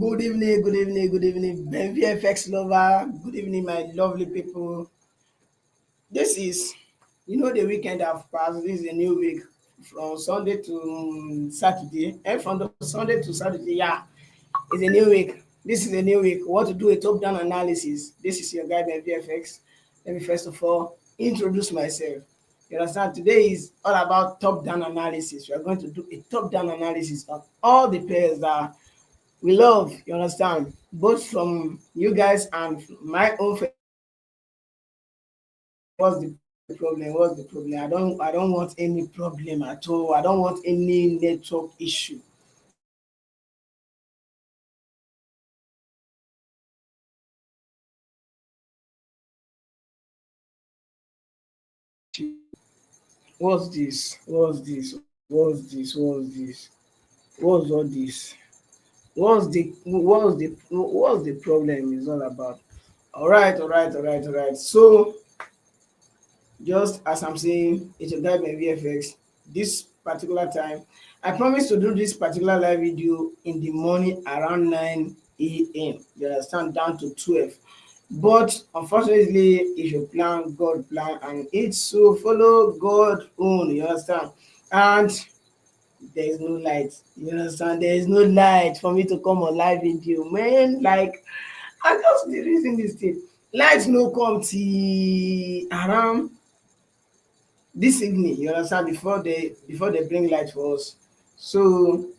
Good evening, Benv lover. Good evening, my lovely people. This is, the weekend have passed. This is a new week from Sunday to Saturday. And from the Sunday to Saturday, yeah, it's a new week. This is a new week. We want to do a top-down analysis. This is your guy, Benv. Let me first of all introduce myself. You understand? Today is all about top-down analysis. We are going to do a top-down analysis of all the players that we love, you understand, both from you guys and my own. What's the problem? I don't want any problem at all. I don't want any network issue. What's this? What's this? What's this? What's this? What's all this? What's the problem is all about? All right. So just as I'm saying, it's your guy by VFX. This particular time, I promise to do this particular live video in the morning around 9 a.m. You understand, down to 12. But unfortunately, if you plan, God plan, and it's so follow God own. You understand, and there is no light. You understand, there is no light for me to come on live video, man. Like I just the reason this thing, light no come till around this evening, you understand, before they bring light for us. So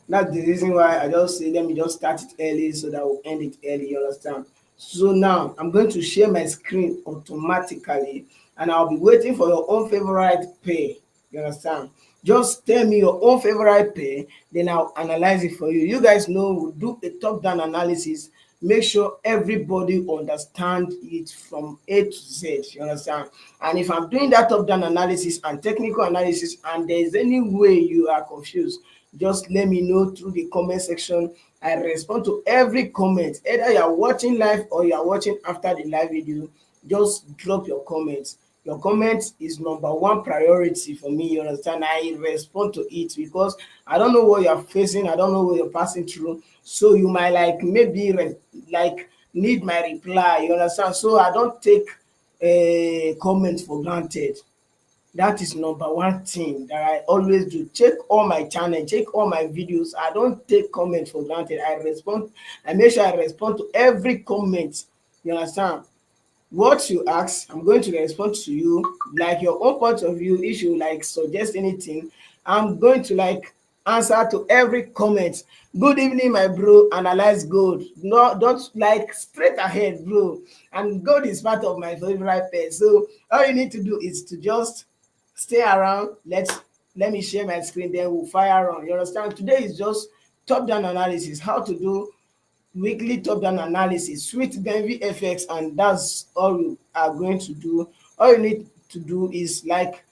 that's the reason why I just say let me just start it early so that we'll end it early, you understand. So now I'm going to share my screen automatically and I'll be waiting for your own favorite pair, you understand. Just tell me your own favorite pair, then I'll analyze it for you. You guys know we'll do a top down analysis, make sure everybody understand it from A to Z, you understand. And if I'm doing that top down analysis and technical analysis and there is any way you are confused, just let me know through the comment section. I respond to every comment, either you are watching live or you are watching after the live video. Just drop your comments. Your comment is number one priority for me, you understand. I respond to it because I don't know what you're facing, I don't know what you're passing through, so you might like maybe like need my reply, you understand. So I don't take a comment for granted. That is number one thing that I always do. Check all my channel, check all my videos. I don't take comment for granted. I make sure I respond to every comment, you understand. What you ask, I'm going to respond to you like your own point of view. If you like suggest anything, I'm going to like answer to every comment. Good evening, my bro. Analyze gold. No, don't like straight ahead, bro. And gold is part of my favorite pair. So all you need to do is to just stay around. Let me share my screen, then we'll fire on. You understand? Today is just top down analysis, how to do weekly top down analysis with Benv FX, and that's all we are going to do. All you need to do is like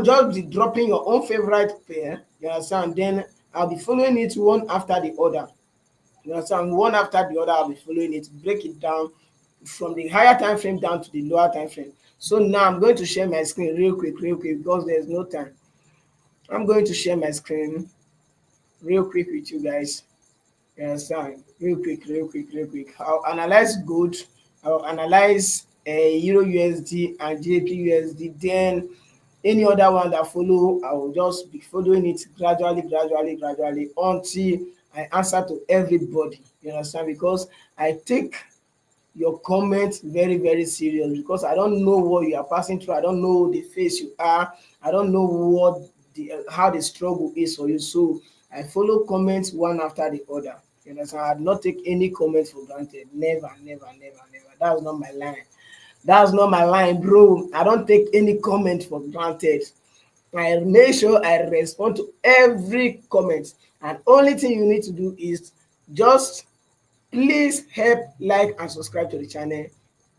just be dropping your own favorite pair, you understand. Then I'll be following it one after the other, you understand. One after the other I'll be following it, break it down from the higher time frame down to the lower time frame. So now I'm going to share my screen real quick because there's no time. I'm going to share my screen real quick with you guys. You understand? Real quick. I'll analyze gold. I'll analyze Euro USD and JP USD. Then any other one that follow, I will just be following it gradually until I answer to everybody. You understand? Because I take your comments very serious because I don't know what you are passing through. I don't know the phase you are. I don't know what how the struggle is for you. So I follow comments one after the other. You understand? I do not take any comment for granted. Never. That's not my line. That's not my line, bro. I don't take any comment for granted. I make sure I respond to every comment. And only thing you need to do is just please help like and subscribe to the channel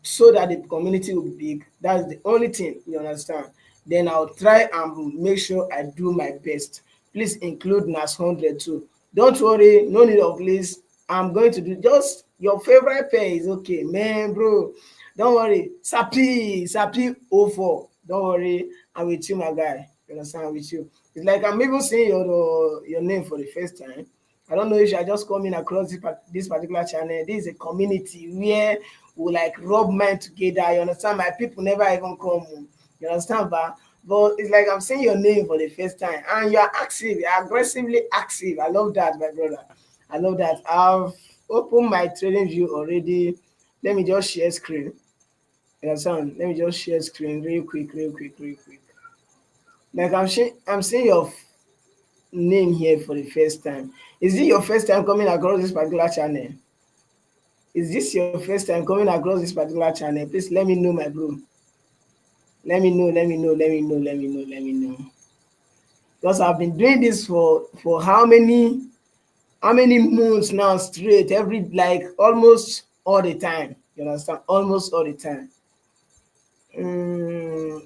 so that the community will be big. That's the only thing, you understand. Then I'll try and make sure I do my best. Please include nas 100 too. Don't worry, no need of list. I'm going to do just your favorite pair is okay, man, bro. Don't worry. Sapi 04. Don't worry, I'm with you, my guy. You understand? I'm with you. It's like I'm even saying your name for the first time. I don't know if you are just coming across this particular channel. This is a community where we like rub mind together. You understand? My people never even come. You understand, but it's like I'm saying your name for the first time, and you are active, you are aggressively active. I love that, my brother. I love that. I've opened my trading view already. Let me just share screen. You understand? Let me just share screen real quick, real quick, real quick. Like I'm seeing your name here for the first time. Is it your first time coming across this particular channel? Is this your first time coming across this particular channel? Please let me know, my bro. Let me know, let me know, let me know, let me know, let me know. Because I've been doing this for how many months now straight, every like almost all the time. You understand? Almost all the time.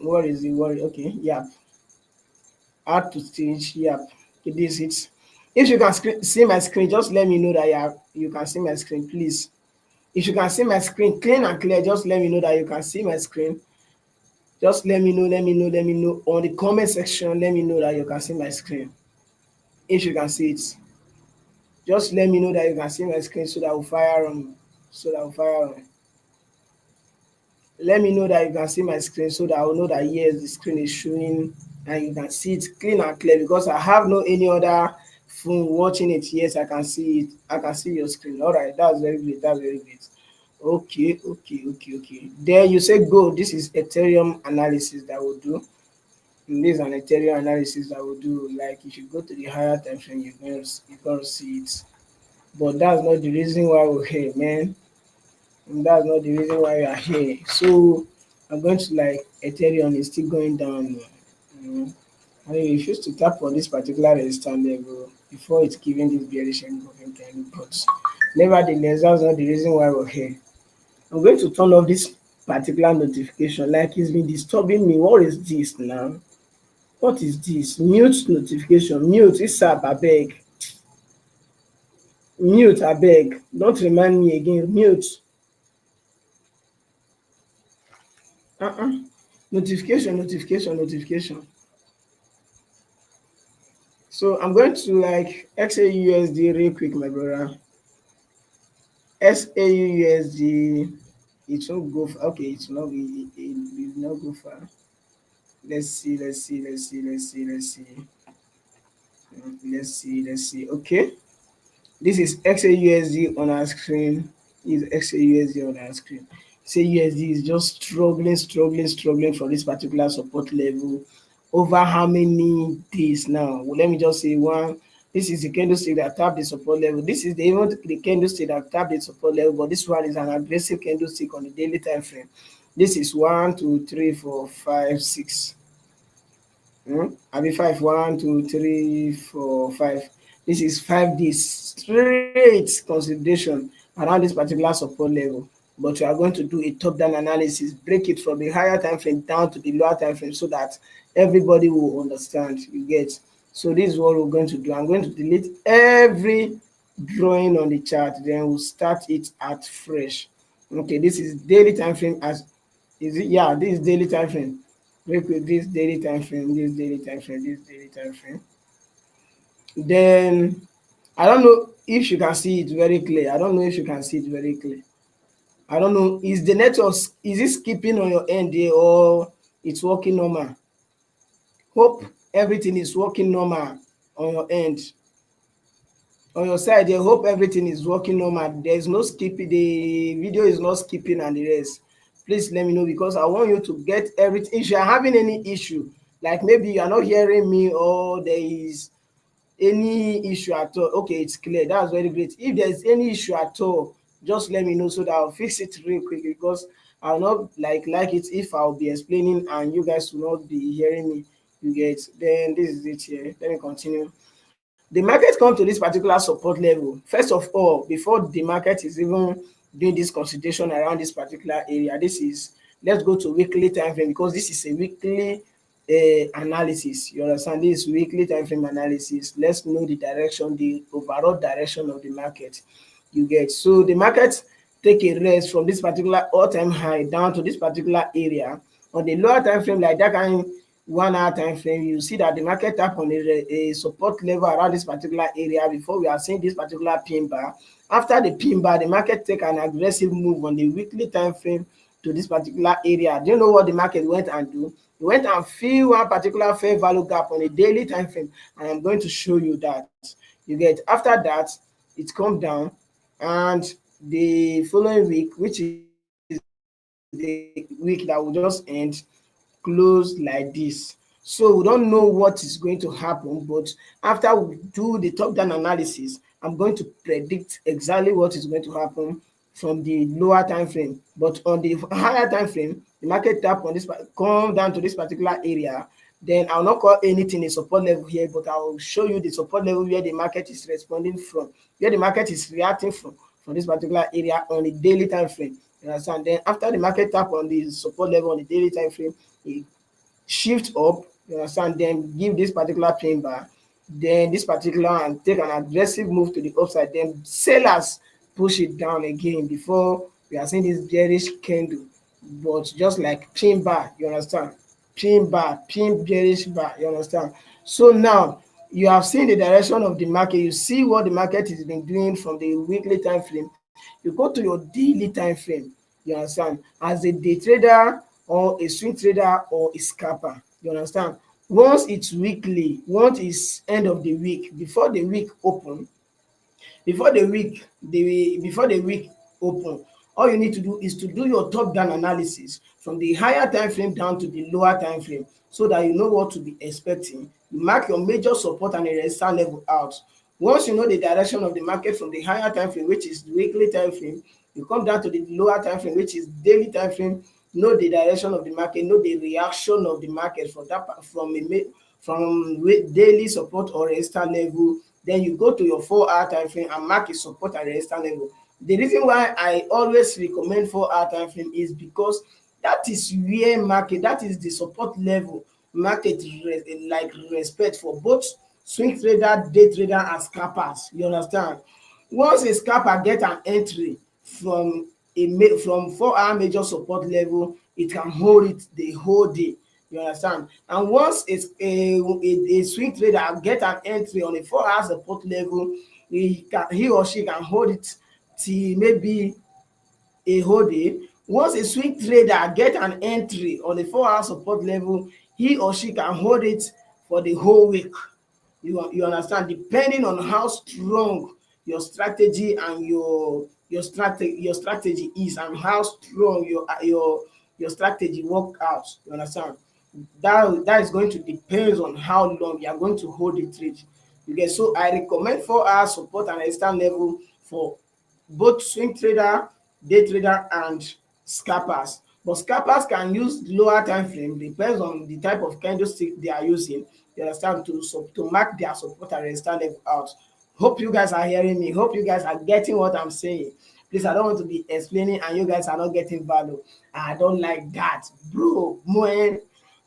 What is it? What? Okay, yeah. Add to stage, yep. Okay, this it. If you can see my screen, just let me know that you can see my screen, please. If you can see my screen clean and clear, just let me know that you can see my screen. Just let me know, let me know, let me know. On the comment section, let me know that you can see my screen. If you can see it, just let me know that you can see my screen so that I'll fire on. So that I'll fire on. Let me know that you can see my screen so that I'll know that yes, the screen is showing and you can see it clean and clear, because I have no any other phone watching it. Yes, I can see it. I can see your screen. All right, that's very great. That's very great. Okay, okay, okay, okay. There you say go. This is Ethereum analysis that we'll do. And this is an Ethereum analysis that we'll do. Like if you go to the higher time frame, you're gonna see it. But that's not the reason why we're here, man. And that's not the reason why we are here. So I'm going to like Ethereum is still going down. You know. I mean, refuse to tap on this particular resistance level before it's giving this bearish engulfing candle. But nevertheless, that's not the reason why we're here. I'm going to turn off this particular notification. Like it's been disturbing me. What is this now? What is this? Mute notification. Mute. It's up. I beg. Mute. I beg. Don't remind me again. Mute. Uh-uh. Notification, notification, notification. So I'm going to like XAUUSD real quick, my brother. SAUUSD, it won't go far. Okay, it will not go far. Let's see, let's see, let's see, let's see, let's see. Let's see, let's see. Okay. This is XAUSD on our screen. Is XAUSD on our screen. XAUSD is just struggling for this particular support level over how many days now? Well, let me just say one. This is the candlestick that tapped the support level. This is even the candlestick that tapped the support level, but this one is an aggressive candlestick on the daily time frame. This is 1, 2, 3, 4, 5, 6. I mean 5, 1, 2, 3, 4, 5. This is 5 days straight consolidation around this particular support level. But we are going to do a top-down analysis, break it from the higher time frame down to the lower time frame so that everybody will understand. You get. So this is what we're going to do. I'm going to delete every drawing on the chart, then we'll start it at fresh. Okay, this is daily time frame. As is it? Yeah, this is daily time frame. Break with this daily time frame, this daily time frame, this daily time frame. Then I don't know if you can see it very clear. I don't know if you can see it very clear. I don't know. Is the network, is it skipping on your end there or it's working normal? Hope everything is working normal on your end. On your side, I hope everything is working normal. There is no skipping. The video is not skipping and the rest. Please let me know, because I want you to get everything. If you are having any issue, like maybe you are not hearing me or there is any issue at all, okay, it's clear. That's very great. If there's any issue at all, just let me know so that I'll fix it real quick, because I'll not like it if I'll be explaining and you guys will not be hearing me. You get. Then this is it here. Let me continue. The market come to this particular support level. First of all, before the market is even doing this consultation around this particular area, this is, let's go to weekly time frame, because this is a weekly analysis. You understand? This weekly time frame analysis. Let's know the direction, the overall direction of the market. You get. So the market take a rest from this particular all-time high down to this particular area on the lower time frame, like that kind. 1 hour time frame, you see that the market tap on a support level around this particular area before we are seeing this particular pin bar. After the pin bar, the market take an aggressive move on the weekly time frame to this particular area. Do you know what the market went and do? It went and fill one particular fair value gap on a daily time frame, and I'm going to show you that. You get, after that, it come down, and the following week, which is the week that will just end, close like this. So we don't know what is going to happen, but after we do the top down analysis, I'm going to predict exactly what is going to happen from the lower time frame. But on the higher time frame, the market tap on this, come down to this particular area, then I'll not call anything a support level here, but I'll show you the support level where the market is responding from, where the market is reacting from this particular area on the daily time frame. You understand? Then after the market tap on the support level on the daily time frame, it shift up, you understand, then give this particular pin bar, then this particular, and take an aggressive move to the upside, then sellers push it down again before we are seeing this bearish candle, but just like pin bar, you understand, pin bar, pin bearish bar, you understand. So now you have seen the direction of the market, you see what the market has been doing from the weekly time frame. You go to your daily time frame, you understand, as a day trader or a swing trader or a scalper, you understand. Once it's weekly, once it's end of the week, before the week open, before the week open, all you need to do is to do your top down analysis from the higher time frame down to the lower time frame, so that you know what to be expecting. You mark your major support and a resistance level out. Once you know the direction of the market from the higher time frame, which is the weekly time frame, you come down to the lower time frame, which is daily time frame, know the direction of the market, know the reaction of the market from that, from daily support or resistance level. Then you go to your 4 hour time frame and mark a support and resistance level. The reason why I always recommend 4 hour time frame is because that is where market, that is the support level market like respect for both swing trader, day trader, and scalpers. You understand? Once a scalper get an entry from from 4 hour major support level, it can hold it the whole day. You understand? And once it's a swing trader get an entry on a 4 hour support level, he or she can hold it till maybe a whole day. Once a swing trader get an entry on a 4 hour support level, he or she can hold it for the whole week. You understand, depending on how strong your strategy and your strategy is, and how strong your strategy work out. You understand, that is going to depend on how long you are going to hold the trade. You get, so I recommend 4 hour support and resistance level for both swing trader, day trader, and scalpers. But scalpers can use lower time frame, depends on the type of candlestick they are using, you understand, to mark their support and resistance level out. Hope you guys are hearing me. Hope you guys are getting what I'm saying. Please, I don't want to be explaining and you guys are not getting value. I don't like that, bro. Moen,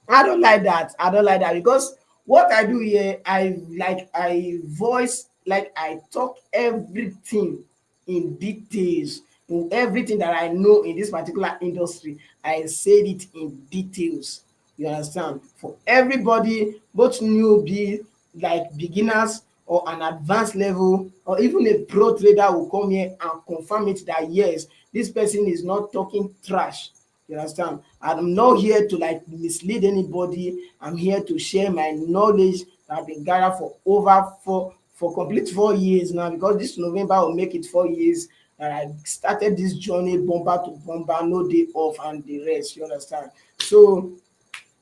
I don't like that. I don't like that, because what I do here, I voice, like I talk everything in details. In everything that I know in this particular industry, I said it in details. You understand? For everybody, both newbie, like beginners, or an advanced level, or even a pro trader will come here and confirm it that yes, this person is not talking trash. You understand? I'm not here to like mislead anybody. I'm here to share my knowledge that I've been gathered for over for complete 4 years now, because this November will make it 4 years that I started this journey, bumper to bumper, no day off, and the rest. You understand? So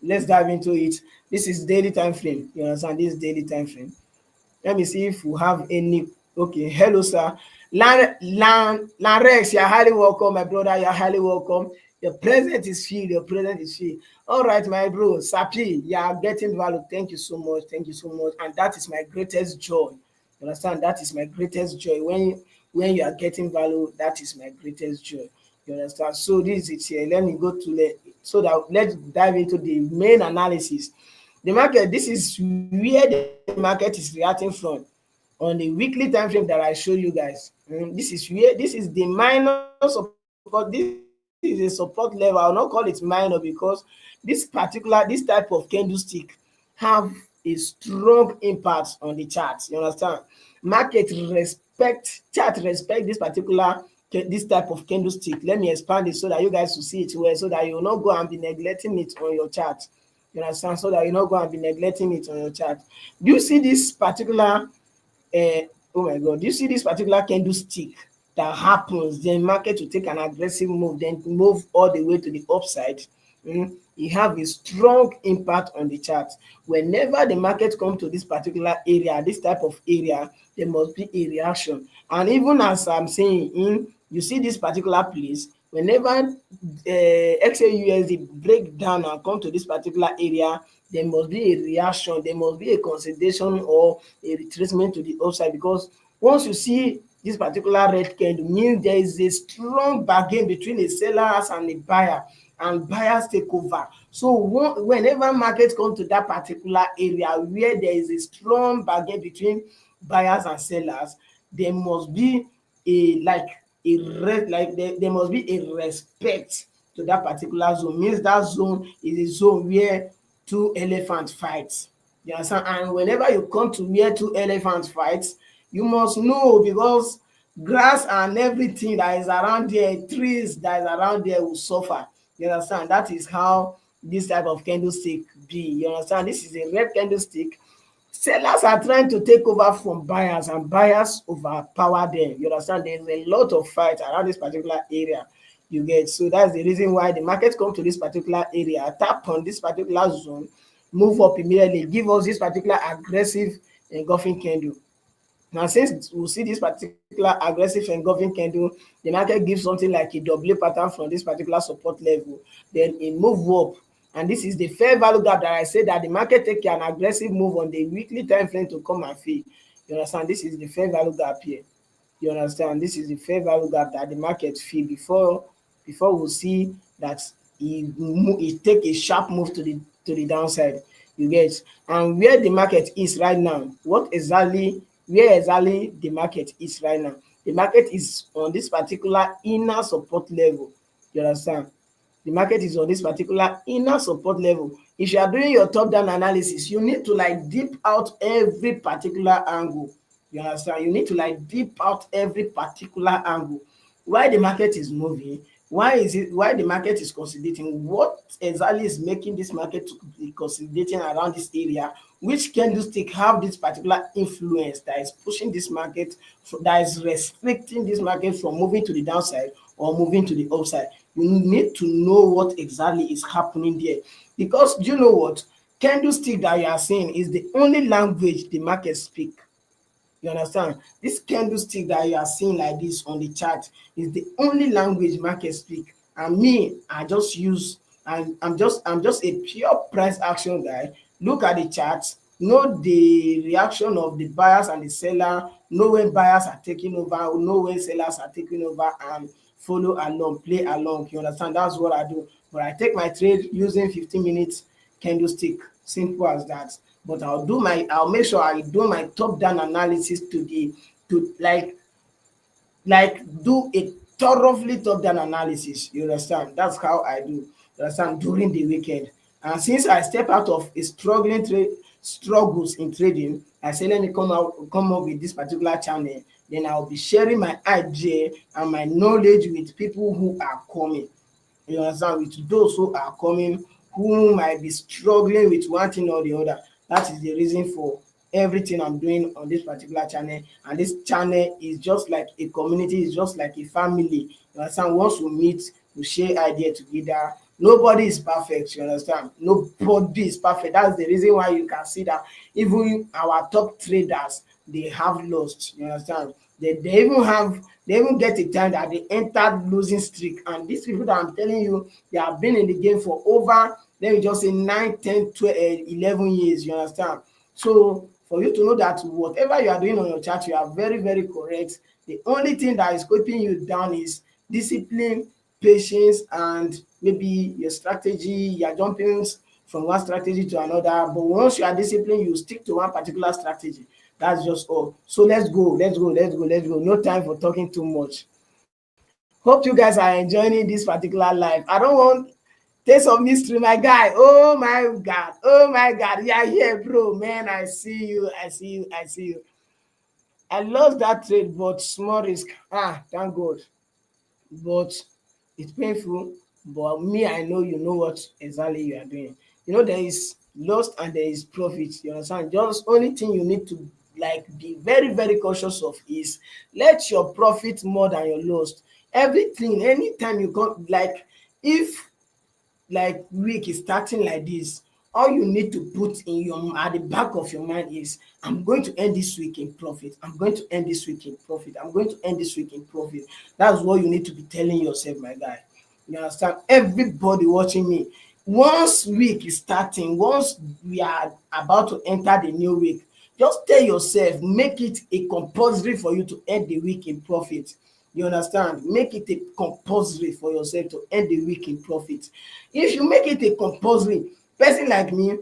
let's dive into it. This is daily time frame. You understand? This is daily time frame. Let me see if we have any. Okay, hello, sir. Lanrex, you're highly welcome, my brother. You're highly welcome. Your present is filled. Your present is filled. All right, my bro. Sapi, you are getting value. Thank you so much. Thank you so much. And that is my greatest joy. You understand? That is my greatest joy. When you are getting value, that is my greatest joy. You understand? So this is it here. Let me go to so that let's dive into the main analysis. The market, this is where the market is reacting from on the weekly time frame that I show you guys. This is the minor support. This is the major support level is a support level. I will not call it minor because this type of candlestick have a strong impact on the chart. You understand? Chart respect this type of candlestick. Let me expand it so that you guys will see it well, so that you will not go and be neglecting it on your chart. You understand? So that you not go and be neglecting it on your chart. Do you see this particular oh my god, do you see this particular candlestick that happens, then market will take an aggressive move, then move all the way to the upside? It have a strong impact on the chart. Whenever the market come to this particular area, this type of area, there must be a reaction. And even as I'm saying, you see this particular place, whenever XAUSD break down and come to this particular area, there must be a reaction, there must be a consolidation or a retracement to the upside, because once you see this particular red candle, means there is a strong bargain between a seller and a buyer, and buyers take over. So whenever market come to that particular area where there is a strong bargain between buyers and sellers, there must be a like there must be a respect to that particular zone. Means that zone is a zone where two elephants fight. You understand? And whenever you come to where two elephants fight, you must know, because grass and everything that is around there, trees that is around there will suffer. You understand? That is how this type of candlestick be. You understand? This is a red candlestick. Sellers are trying to take over from buyers, and buyers overpower them. You understand? There's a lot of fight around this particular area. You get? So that's the reason why the market come to this particular area, tap on this particular zone, move up immediately, give us this particular aggressive engulfing candle. Now, since we see this particular aggressive engulfing candle, the market gives something like a W pattern from this particular support level, then it move up. And this is the fair value gap that I said that the market take an aggressive move on the weekly time frame to come and fill. You understand? This is the fair value gap here. You understand? This is the fair value gap that the market fill before we see that it take a sharp move to the downside. You get? And where the market is right now, where exactly the market is right now? The market is on this particular inner support level. You understand? The market is on this particular inner support level. If you are doing your top down analysis, you need to like deep out every particular angle. You understand? You need to like deep out every particular angle. Why the market is moving? Why the market is consolidating? What exactly is making this market to be consolidating around this area? Which candlestick have this particular influence that is pushing this market, that is restricting this market from moving to the downside or moving to the upside? You need to know what exactly is happening there, because do you know what? Candlestick that you are seeing is the only language the market speak. You understand? This candlestick that you are seeing like this on the chart is the only language market speak. And me, I just use, and I'm just a pure price action guy. Look at the chart, know the reaction of the buyers and the seller, know when buyers are taking over, know when sellers are taking over, and follow along, play along. You understand? That's what I do. But I take my trade using 15 minutes candlestick. Simple as that. But I'll make sure I do my top down analysis to do a thoroughly top down analysis. You understand? That's how I do. You understand? During the weekend. And since I step out of a struggles in trading, I say let me come up with this particular channel. Then I'll be sharing my idea and my knowledge with people who are coming. You understand? With those who are coming, who might be struggling with one thing or the other. That is the reason for everything I'm doing on this particular channel. And this channel is just like a community, it's just like a family. You understand? Once we meet, we share ideas together. Nobody is perfect, you understand? Nobody is perfect. That's the reason why you can see that even our top traders, they have lost. You understand? They even get a time that they entered losing streak. And these people that I'm telling you, they have been in the game for over, let me just say 9, 10, 12, 11 years. You understand? So for you to know that whatever you are doing on your chart, you are very, very correct. The only thing that is keeping you down is discipline, patience, and maybe your strategy. You are jumping from one strategy to another. But once you are disciplined, you stick to one particular strategy. That's just all. So let's go. No time for talking too much. Hope you guys are enjoying this particular life. I don't want taste of mystery, my guy. Oh my God. Oh my God. Yeah, here, bro. Man, I see you. I see you. I see you. I lost that trade, but small risk. Thank God. But it's painful. But me, I know you know what exactly you are doing. You know, there is loss and there is profit. You understand? Just only thing you need to like be very, very cautious of is let your profit more than your loss. Everything, anytime you come, like if like week is starting like this, all you need to put in your at the back of your mind is I'm going to end this week in profit, I'm going to end this week in profit, I'm going to end this week in profit. That's what you need to be telling yourself, my guy. You understand? Everybody watching me, once week is starting, once we are about to enter the new week, just tell yourself, make it a compulsory for you to end the week in profit. You understand? Make it a compulsory for yourself to end the week in profit. If you make it a compulsory, person like me,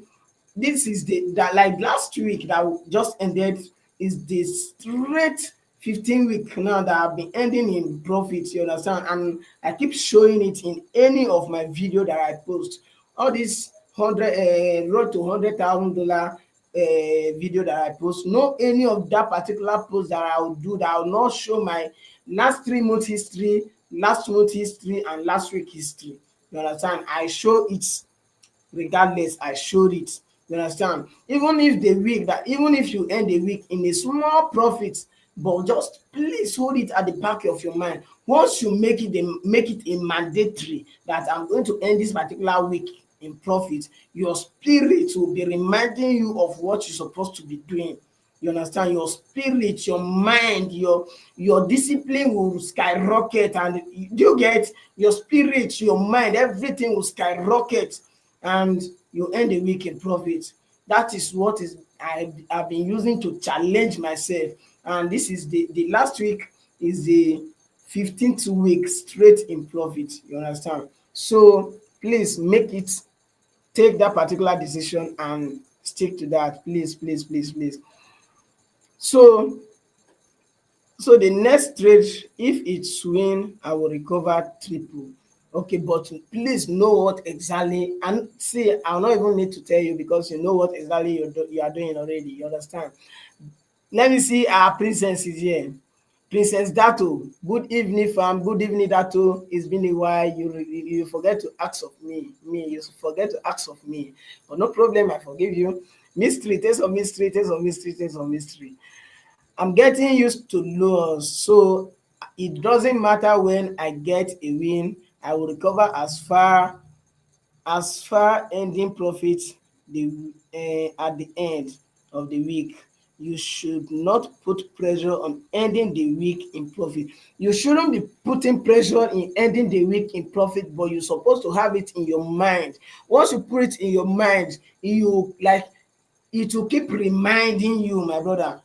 this is the that like last week that just ended is the straight 15 week now that I've been ending in profit. You understand? And I keep showing it in any of my video that I post. All this hundred road to $100,000 video that I post, no any of that particular post that I will do that I will not show my last 3 months history, last month history, and last week history. You understand? I show it regardless. I showed it. You understand? Even if the week that even if you end the week in a small profit, but just please hold it at the back of your mind. Once you make it a mandatory that I'm going to end this particular week in profit, your spirit will be reminding you of what you're supposed to be doing. You understand? Your spirit, your mind, your discipline will skyrocket, and you get your spirit, your mind, everything will skyrocket, and you end the week in profit. That is what is I've been using to challenge myself. And this is the last week is the 15th week straight in profit. You understand? So please make it, take that particular decision and stick to that. Please, please, please, please. So the next trade, if it swing, I will recover triple. Okay, but please know what exactly, and see, I'll not even need to tell you because you know what exactly you are doing already. You understand? Let me see, our princess is here. Princess Dato, good evening, fam. Good evening, Dato. It's been a while. You forget to ask of me. You forget to ask of me. But no problem, I forgive you. Mystery, taste of mystery, taste of mystery, taste of mystery. I'm getting used to loss, so it doesn't matter when I get a win, I will recover as far ending profit at the end of the week. You should not put pressure on ending the week in profit. You shouldn't be putting pressure in ending the week in profit, but you're supposed to have it in your mind. Once you put it in your mind, you like it will keep reminding you, my brother.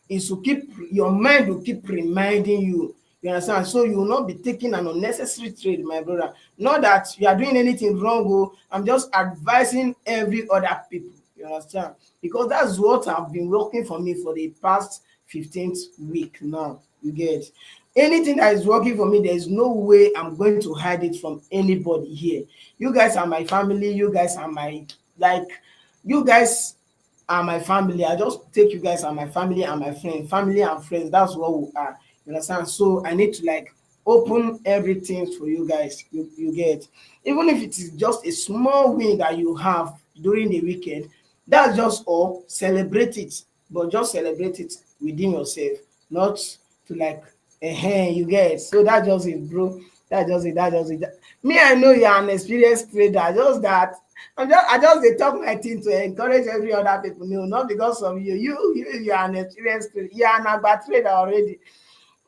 It will keep your mind will keep reminding you. You understand? So you will not be taking an unnecessary trade, my brother. Not that you are doing anything wrong. I'm just advising every other people. You understand? Because that's what have been working for me for the past 15th week now. You get anything that is working for me, there is no way I'm going to hide it from anybody here. You guys are my family. You guys are my like you guys are my family. I just take you guys as my family and my friend. Family and friends, that's what we are. You understand? So I need to like open everything for you guys. You get, even if it is just a small win that you have during the weekend, that's just all. Celebrate it, but just celebrate it within yourself, not to like you get. So that just it, bro. That just it. That just it. Me, I know you are an experienced trader. Just that I just dey talk my thing to encourage every other people. No, not because of you. You are an experienced trader. You are an agba trader already.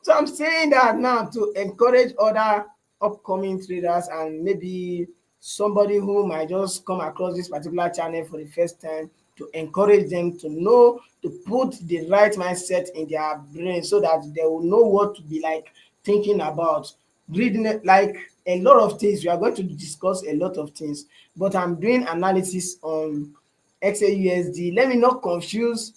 So I'm saying that now to encourage other upcoming traders and maybe somebody who might just come across this particular channel for the first time, to encourage them to know to put the right mindset in their brain so that they will know what to be like thinking about. Reading it, like a lot of things. We are going to discuss a lot of things, but I'm doing analysis on XAUSD. Let me not confuse,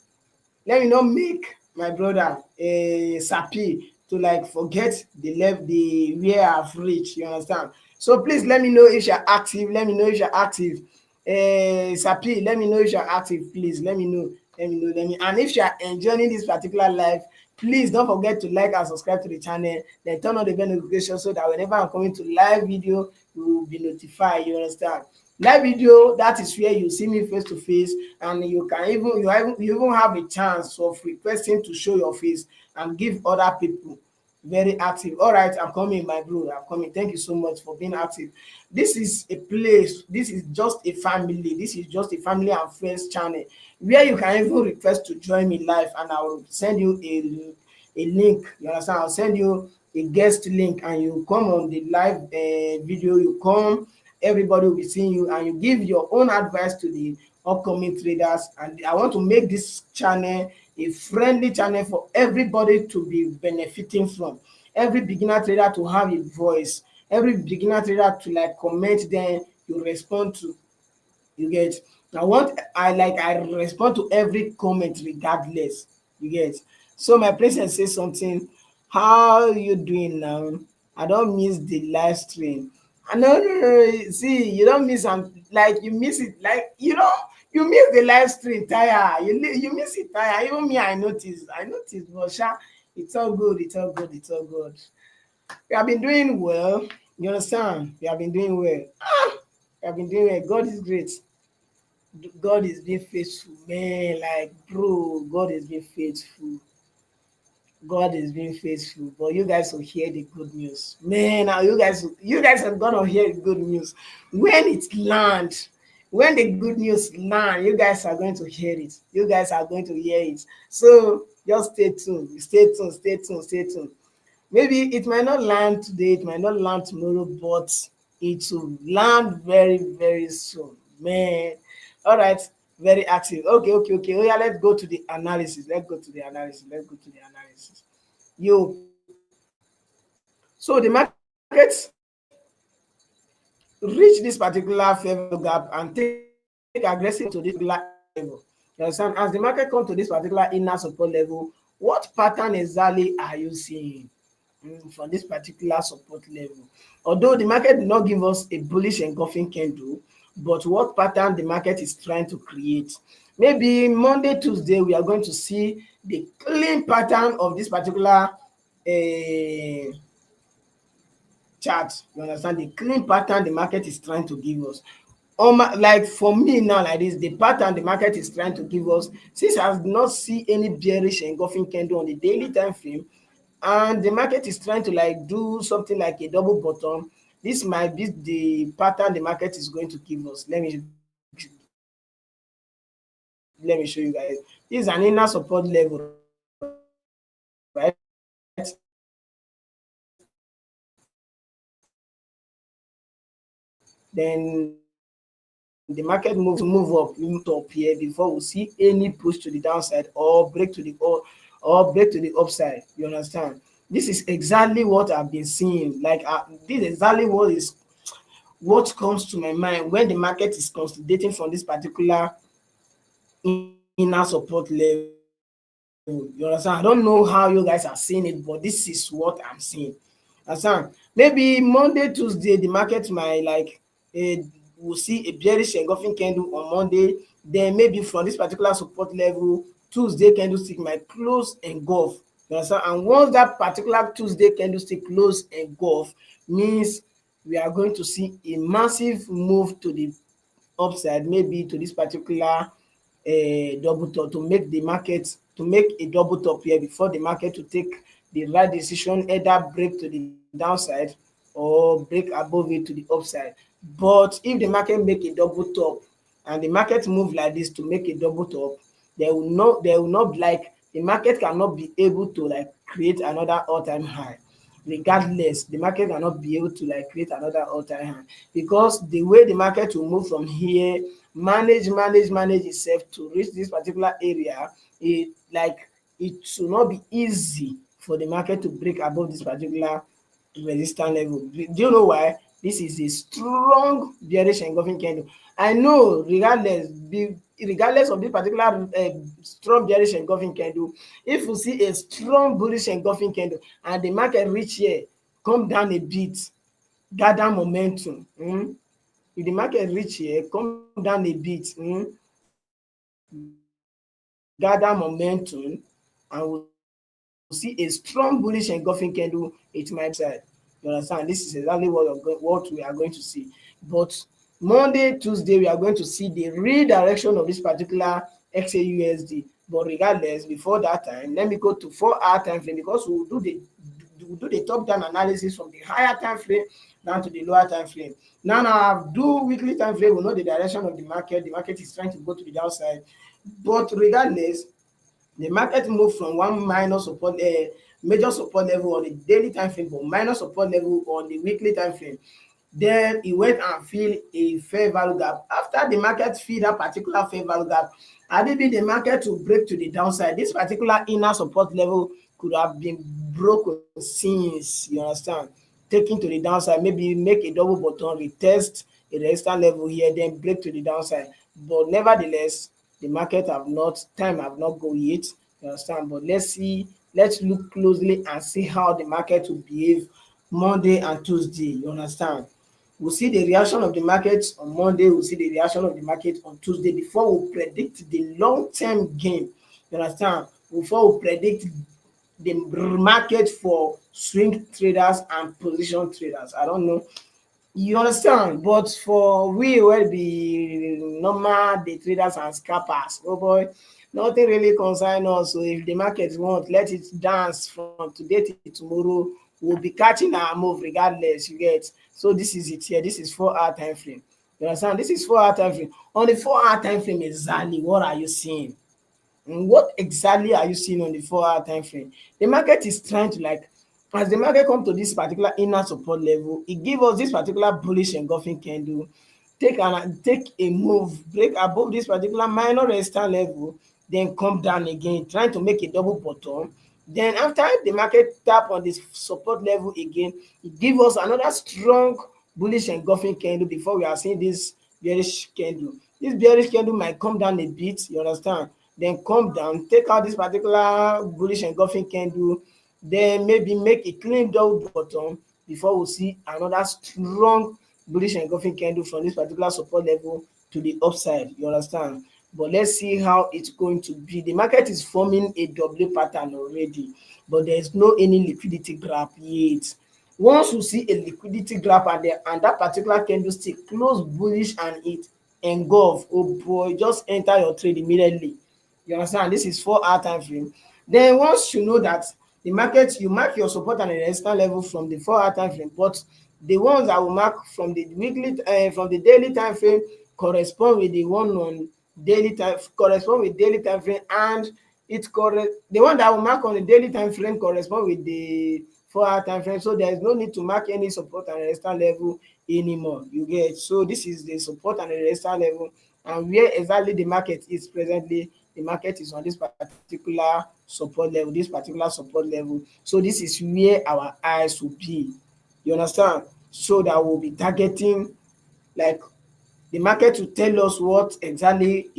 let me not make my brother a sapi to like forget the where I've reached. You understand? So please let me know if you're active. Let me know if you're active. Sapi, let me know if you're active. Please let me know. Let me know. Let me. And if you're enjoying this particular live, please don't forget to like and subscribe to the channel. Then turn on the bell notification so that whenever I'm coming to live video, you will be notified. You understand? Live video, that is where you see me face to face, and you even have a chance of requesting to show your face and give other people very active. All right, I'm coming, my bro. I'm coming. Thank you so much for being active. This is a place, this is just a family. This is just a family and friends channel where you can even request to join me live, and I will send you a link. You understand? I'll send you a guest link, and you come on the live video. You come, everybody will be seeing you, and you give your own advice to the upcoming traders. And I want to make this channel a friendly channel for everybody to be benefiting from. Every beginner trader to have a voice, every beginner trader to like comment, then you respond to. You get? I respond to every comment regardless. You get? So my president say something. How you doing now? I don't miss the live stream. I know, no, no, see, you don't miss, and like you miss it, like you miss the live stream tire. You miss it tire. Even me, I noticed, but sha, it's all good, it's all good, it's all good. We have been doing well. You understand? We have been doing well. We have been doing well. God is great. God is being faithful, man. Like, bro, God is being faithful. God is being faithful. But you guys will hear the good news, man. Now you guys are gonna hear the good news when it lands. When the good news land, you guys are going to hear it. You guys are going to hear it. So just stay tuned. Stay tuned. Stay tuned. Stay tuned. Maybe it might not land today, it might not land tomorrow, but it will land very, very soon. Man. All right, very active. Okay, okay, okay. Oh yeah, let's go to the analysis. Let's go to the analysis. Let's go to the analysis. You so the market reach this particular fair gap and take aggressive to this particular inner level. You understand? As the market come to this particular inner support level, what pattern exactly are you seeing? For this particular support level. Although the market did not give us a bullish engulfing candle, but what pattern the market is trying to create. Maybe Monday, Tuesday, we are going to see the clean pattern of this particular chart. You understand? The clean pattern the market is trying to give us. Like for me now, like this, the pattern the market is trying to give us, since I have not seen any bearish engulfing candle on the daily time frame, and the market is trying to like do something like a double bottom, this might be the pattern the market is going to give us. Let me show you guys. This is an inner support level, right? Then the market move up here before we see any push to the downside or break to the upside. You understand? This is exactly what I've been seeing. Like this is exactly what comes to my mind when the market is consolidating from this particular inner support level. You understand? I don't know how you guys are seeing it, but this is what I'm seeing. Understand? Maybe Monday, Tuesday, the market might like we'll see a bearish engulfing candle on Monday. Then maybe from this particular support level, Tuesday candlestick might close engulf. You understand? And once that particular Tuesday candlestick close engulf, means we are going to see a massive move to the upside, maybe to this particular double top, to make the market to make a double top here before the market to take the right decision, either break to the downside or break above it to the upside. But if the market make a double top and the market move like this to make a double top, there will not like the market cannot be able to like create another all-time high. Regardless, the market cannot be able to like create another all-time high, because the way the market will move from here, manage itself to reach this particular area, it should not be easy for the market to break above this particular resistance level. Do you know why? This is a strong bearish engulfing candle, I know regardless of this particular strong bearish engulfing candle, if you see a strong bullish engulfing candle and the market reach here, come down a bit, gather momentum. If the market reach here, come down a bit, gather momentum, and we'll see a strong bullish engulfing candle, it might be on the upside. You understand? This is exactly what we are going to see. But Monday, Tuesday, we are going to see the redirection of this particular XAUSD. But regardless, before that time, let me go to 4-hour time frame, because we'll do the top down analysis from the higher time frame down to the lower time frame. Now I do weekly time frame. We know the direction of the market. The market is trying to go to the downside, but regardless, the market moved from one minor support, major support level on the daily time frame, but minor support level on the weekly time frame. Then e went and fill a fair value gap. After the market fill that particular fair value gap, had it been the market to break to the downside, this particular inner support level could have been broken since, you understand, taken to the downside, maybe make a double bottom, retest a resistance level here, then break to the downside. But nevertheless, the market have not, time have not go yet, you understand. But let's look closely and see how the market will behave Monday and Tuesday, you understand. We'll see the reaction of the market on Monday, we'll see the reaction of the market on Tuesday before we predict the long-term gain, you understand, before we predict the market for swing traders and position traders. I don't know, you understand, but for we wey be normal day traders and scalpers, oh boy, nothing really concern us. So if the market want, let it dance from today till tomorrow, we'll be catching our move regardless, you get. So this is it here, this is 4-hour time frame, you understand, this is 4-hour time frame. On the 4-hour time frame, exactly what are you seeing? What exactly are you seeing on the 4-hour time frame? The market is trying to, like, as the market come to this particular inner support level, it give us this particular bullish engulfing candle, take a move, break above this particular minor resistance level, then come down again, trying to make a double bottom. Then after the market tap on this support level again, it give us another strong bullish engulfing candle before we are seeing this bearish candle. This bearish candle might come down a bit, you understand, then come down, take out this particular bullish engulfing candle, then maybe make a clean double bottom before we see another strong bullish engulfing candle from this particular support level to the upside, you understand. But let's see how it's going to be. The market is forming a W pattern already, but there is no any liquidity gap yet. Once you see a liquidity gap and that particular candlestick close bullish and it engulf, oh boy, just enter your trade immediately, you understand. This is 4-hour time frame. Then once you know that the market, you mark your support and resistance level from the 4-hour time frame, but the ones that will mark from the weekly from the daily time frame correspond with the one on daily time, correspond with daily time frame, and the one that will mark on the daily time frame correspond with the 4-hour time frame. So there is no need to mark any support and resistance level anymore, you get. So this is the support and the resistance level, and where exactly the market is presently, the market is on this particular support level, So this is where our eyes will be, you understand, so that we'll be targeting, like, the market will tell us what exactly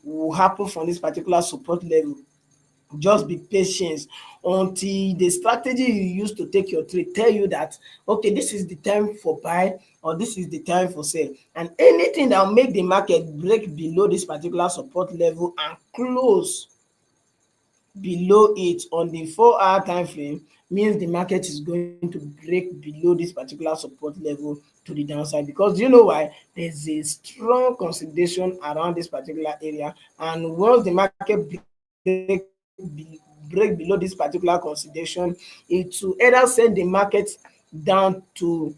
will happen from this particular support level. Just be patient until the strategy you use to take your trade tell you that, okay, this is the time for buy or this is the time for sell. And anything that will make the market break below this particular support level and close below it on the 4-hour time frame means the market is going to break below this particular support level to the downside. Because you know why? There's a strong consolidation around this particular area, and once the market break below this particular consolidation, it will either send the market down to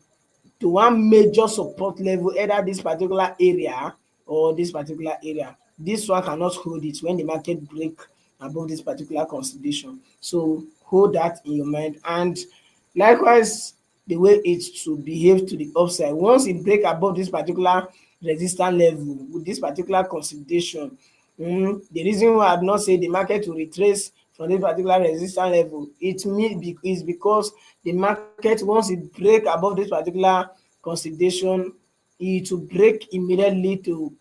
one major support level, either this particular area or this particular area. This one cannot hold it when the market break above this particular consolidation. So hold that in your mind. And likewise, the way it should behave to the upside, once it break above this particular resistance level with this particular consolidation, the reason why I have not say the market will retrace from this particular resistance level, is because the market, once it break above this particular consolidation, it will break immediately to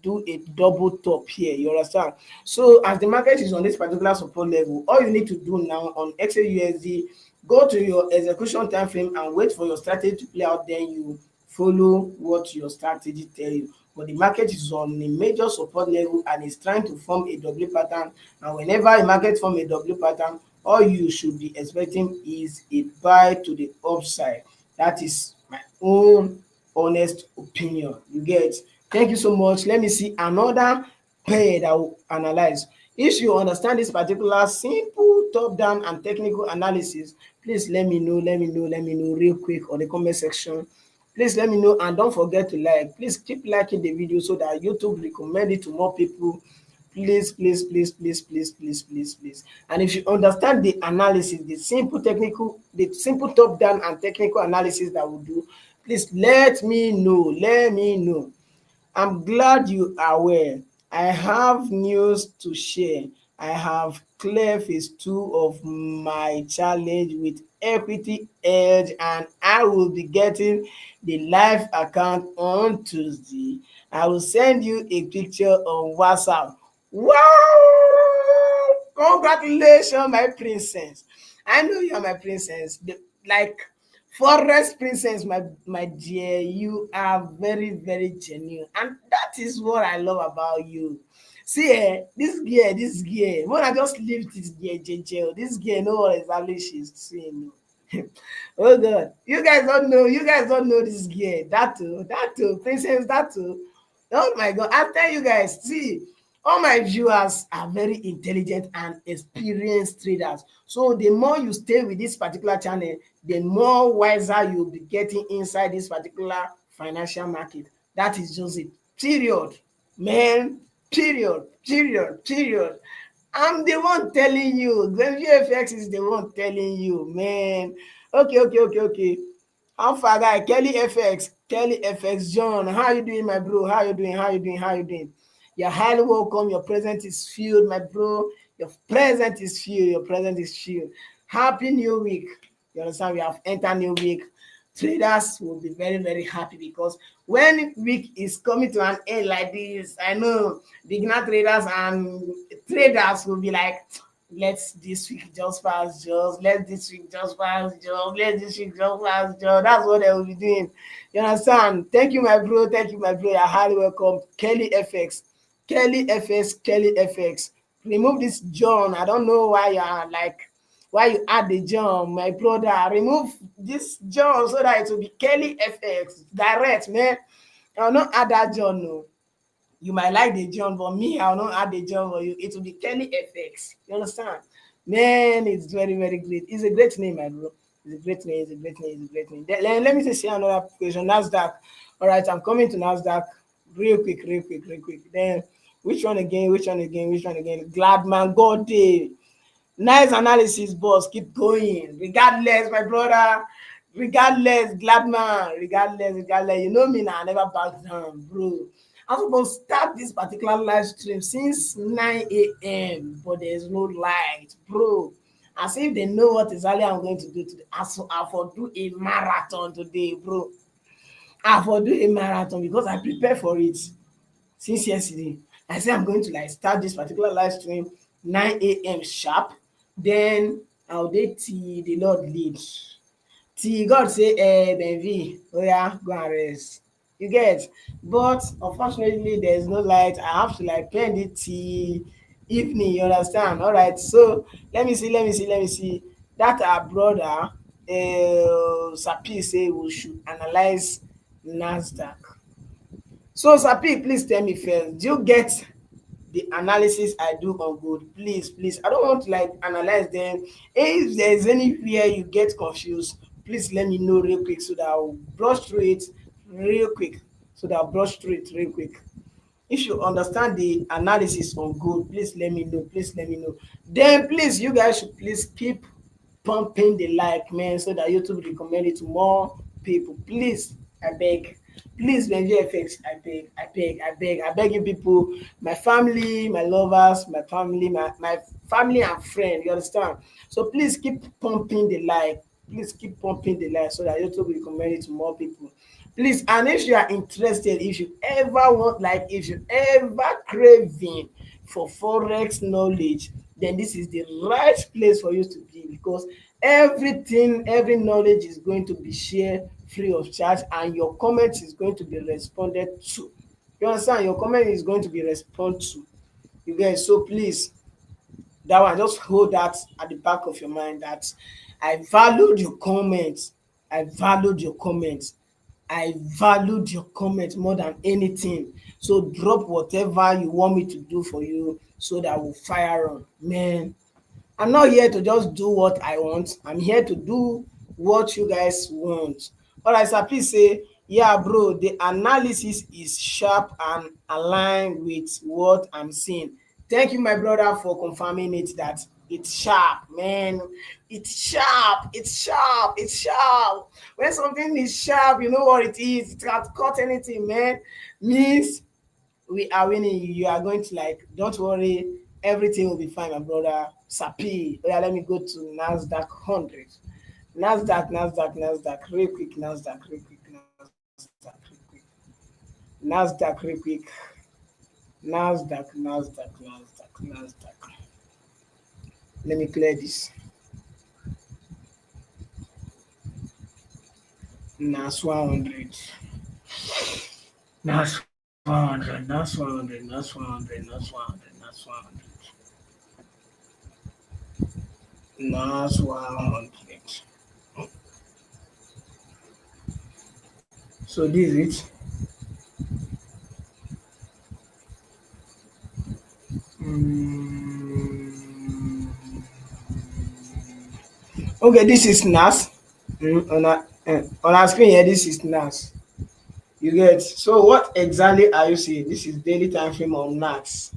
do a double top here. You understand? So as the market is on this particular support level, all you need to do now on XAUSD, go to your execution time frame and wait for your strategy to play out. Then you follow what your strategy tell you. But the market is on a major support level and is trying to form a W pattern. And whenever a market form a W pattern, all you should be expecting is a buy to the upside. That is my own honest opinion. You get? Thank you so much. Let me see another pair that will analyze. If you understand this particular simple top down and technical analysis, please let me know real quick on the comment section. Please let me know, and don't forget to like. Please keep liking the video so that YouTube recommend it to more people. Please. And if you understand the analysis, the simple top down and technical analysis that we do, please let me know. Let me know. I'm glad you are aware. I have news to share. I have clear phase 2 of my challenge with Equity Edge, and I will be getting the live account on Tuesday. I will send you a picture on WhatsApp. Wow! Congratulations, my princess. I know you are my princess. Like Forest princess, my dear, you are very genuine, and that is what I love about you. See, this girl, when I just leave this girl, JJ, this girl know what exactly she's saying. Oh God, you guys don't know this girl. That too, princess, that too. Oh my God, I tell you guys, see, all my viewers are very intelligent and experienced traders. So the more you stay with this particular channel, the more wiser you'll be getting inside this particular financial market. That is just it. Period. Man, period. I'm the one telling you. The VFX is the one telling you, man. Okay. How far guy? Kelly FX John. How you doing, my bro? How you doing? You're highly welcome. Your present is filled, my bro. Your present is filled. Happy new week. You understand? We have entered new week. Traders will be very happy because when week is coming to an end like this, I know beginner traders and traders will be like, let's this week just pass, just let this week just pass, just let this week just pass, just. That's what they will be doing. You understand? Thank you, my bro. You're highly welcome. Kelly FX. Remove this John. I don't know why you are like, why you add the John, my brother. Remove this John so that it will be Kelly FX direct, man. I'll not add that John. No, you might like the John, but me, I'll not add the John for you. It will be Kelly FX. You understand? Man, it's very great. It's a great name, my bro. It's a great name. Let me just say another question. NASDAQ. All right, I'm coming to NASDAQ real quick. Then, which one again? Gladman, God day. Nice analysis, boss. Keep going. Regardless, my brother. Regardless, Gladman. Regardless. You know me now. I never back down, bro. I'm supposed to start this particular live stream since 9 a.m. but there's no light, bro. As if they know what exactly I'm going to do today. I for do a marathon today, bro. I for do a marathon because I prepare for it since yesterday. I say I'm going to like start this particular live stream 9 a.m. sharp. Then I'll dey till the Lord lead. Till God say, Benv, oya, go and rest. You get? But unfortunately, there's no light. I have to like pen it till evening. You understand? All right. So let me see. That our brother, Sapi say we should analyze Nasdaq. So Sapi, please tell me first. Do you get the analysis I do on gold? Please. I don't want to like analyze them. If there is anywhere you get confused, please let me know real quick so that I'll brush through it real quick. If you understand the analysis on gold, please let me know. Then please, you guys should please keep pumping the like, man, so that YouTube recommend it to more people. Please, I beg. Please, VFX, I beg you people, my family, my lovers, my family and friend, you understand? So please keep pumping the like. please keep pumping the light so that YouTube will recommend it to more people. Please, and if you are interested, if you ever want, like if you ever craving for forex knowledge, then this is the right place for you to be, because everything, every knowledge is going to be shared free of charge, and your comment is going to be responded to. You understand? Your comment is going to be responded to. You guys, so please, that one, just hold that at the back of your mind, that I valued your comments. I valued your comments. I valued your comments more than anything. So drop whatever you want me to do for you so that we'll fire on. Man, I'm not here to just do what I want. I'm here to do what you guys want. All right, sir, please say, yeah, bro, the analysis is sharp and aligned with what I'm seeing. Thank you, my brother, for confirming it that it's sharp, man. It's sharp. It's sharp. It's sharp. When something is sharp, you know what it is. It can cut anything, man. Means we are winning. You are going to, like, don't worry, everything will be fine, my brother. Sapi. Oh, yeah, let me go to NASDAQ 100. NASDAQ, real quick, NASDAQ, real quick, NASDAQ, real quick, NASDAQ. Let me clear this. NAS 100. NAS 100, NAS 100, NAS 100, NAS 100, NAS 100. NAS 100. So this is it. Okay, this is NAS. On our screen here, this is NAS. You get? So what exactly are you seeing? This is daily time frame on NAS.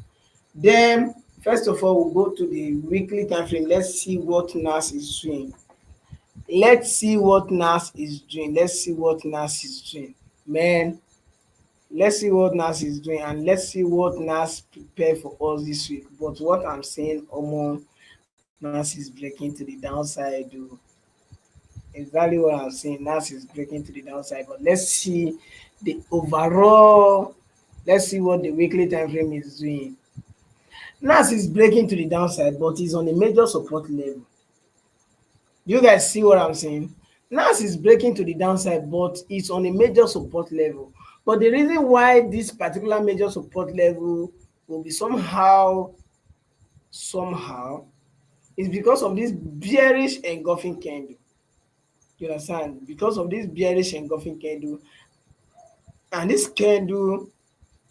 Then first of all, we'll go to the weekly time frame. Let's see what NAS is doing. Let's see what NAS is doing. Let's see what NAS is doing. Man, let's see what NAS is doing, and let's see what NAS prepared for us this week. But what I'm saying, NAS is breaking to the downside. Exactly what I'm saying. NAS is breaking to the downside. But let's see the overall. Let's see what the weekly time frame is doing. NAS is breaking to the downside, but it's on a major support level. You guys see what I'm saying? NAS is breaking to the downside, but it's on a major support level. But the reason why this particular major support level will be somehow is because of this bearish engulfing candle. You understand? Because of this bearish engulfing candle, and this candle,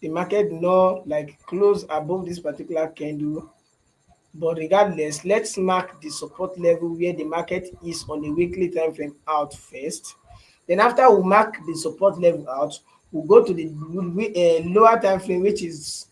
the market not like close above this particular candle. But regardless, let's mark the support level where the market is on the weekly time frame out first. Then after we mark the support level out, we'll go to the lower time frame, which is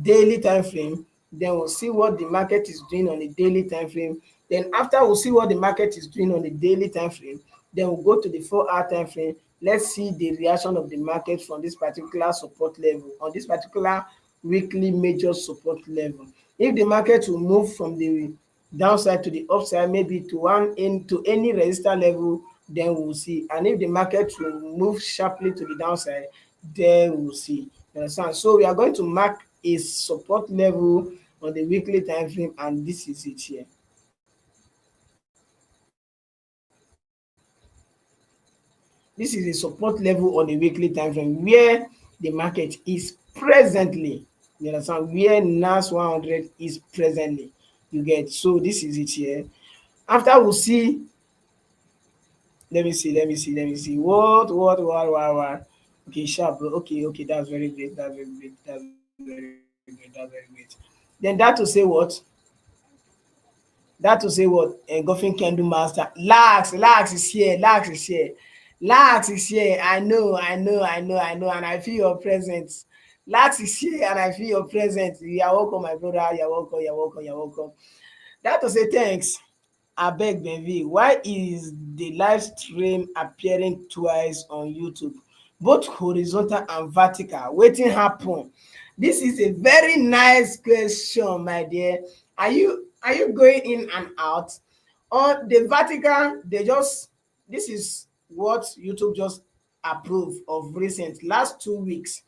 daily time frame. Then we'll see what the market is doing on the daily time frame. Then after we'll see what the market is doing on the daily time frame, then we'll go to the 4-hour time frame. Let's see the reaction of the market from this particular support level, on this particular weekly major support level. If the market will move from the downside to the upside, maybe to one end to any resistance level, then we'll see. And if the market will move sharply to the downside, then we'll see. You understand? So we are going to mark a support level on the weekly time frame, and this is it here. This is a support level on the weekly time frame where the market is presently. You understand? Where NAS 100 is presently. You get? So this is it here. After we'll see, let me see. What? Okay, sharp, bro. Okay, that's very great. Then that to say what? That to say what? Engulfing candle master. Lax is here. Lax is here. I know, and I feel your presence. Lax is here, and I feel your presence. You are welcome, my brother. You're welcome. That to say thanks. Abeg Benv, why is the live stream appearing twice on YouTube, both horizontal and vertical? Wetin happen? This is a very nice question, my dear. Are you going in and out, On the Vatican, they just, this is what YouTube just approved of recent last 2 weeks.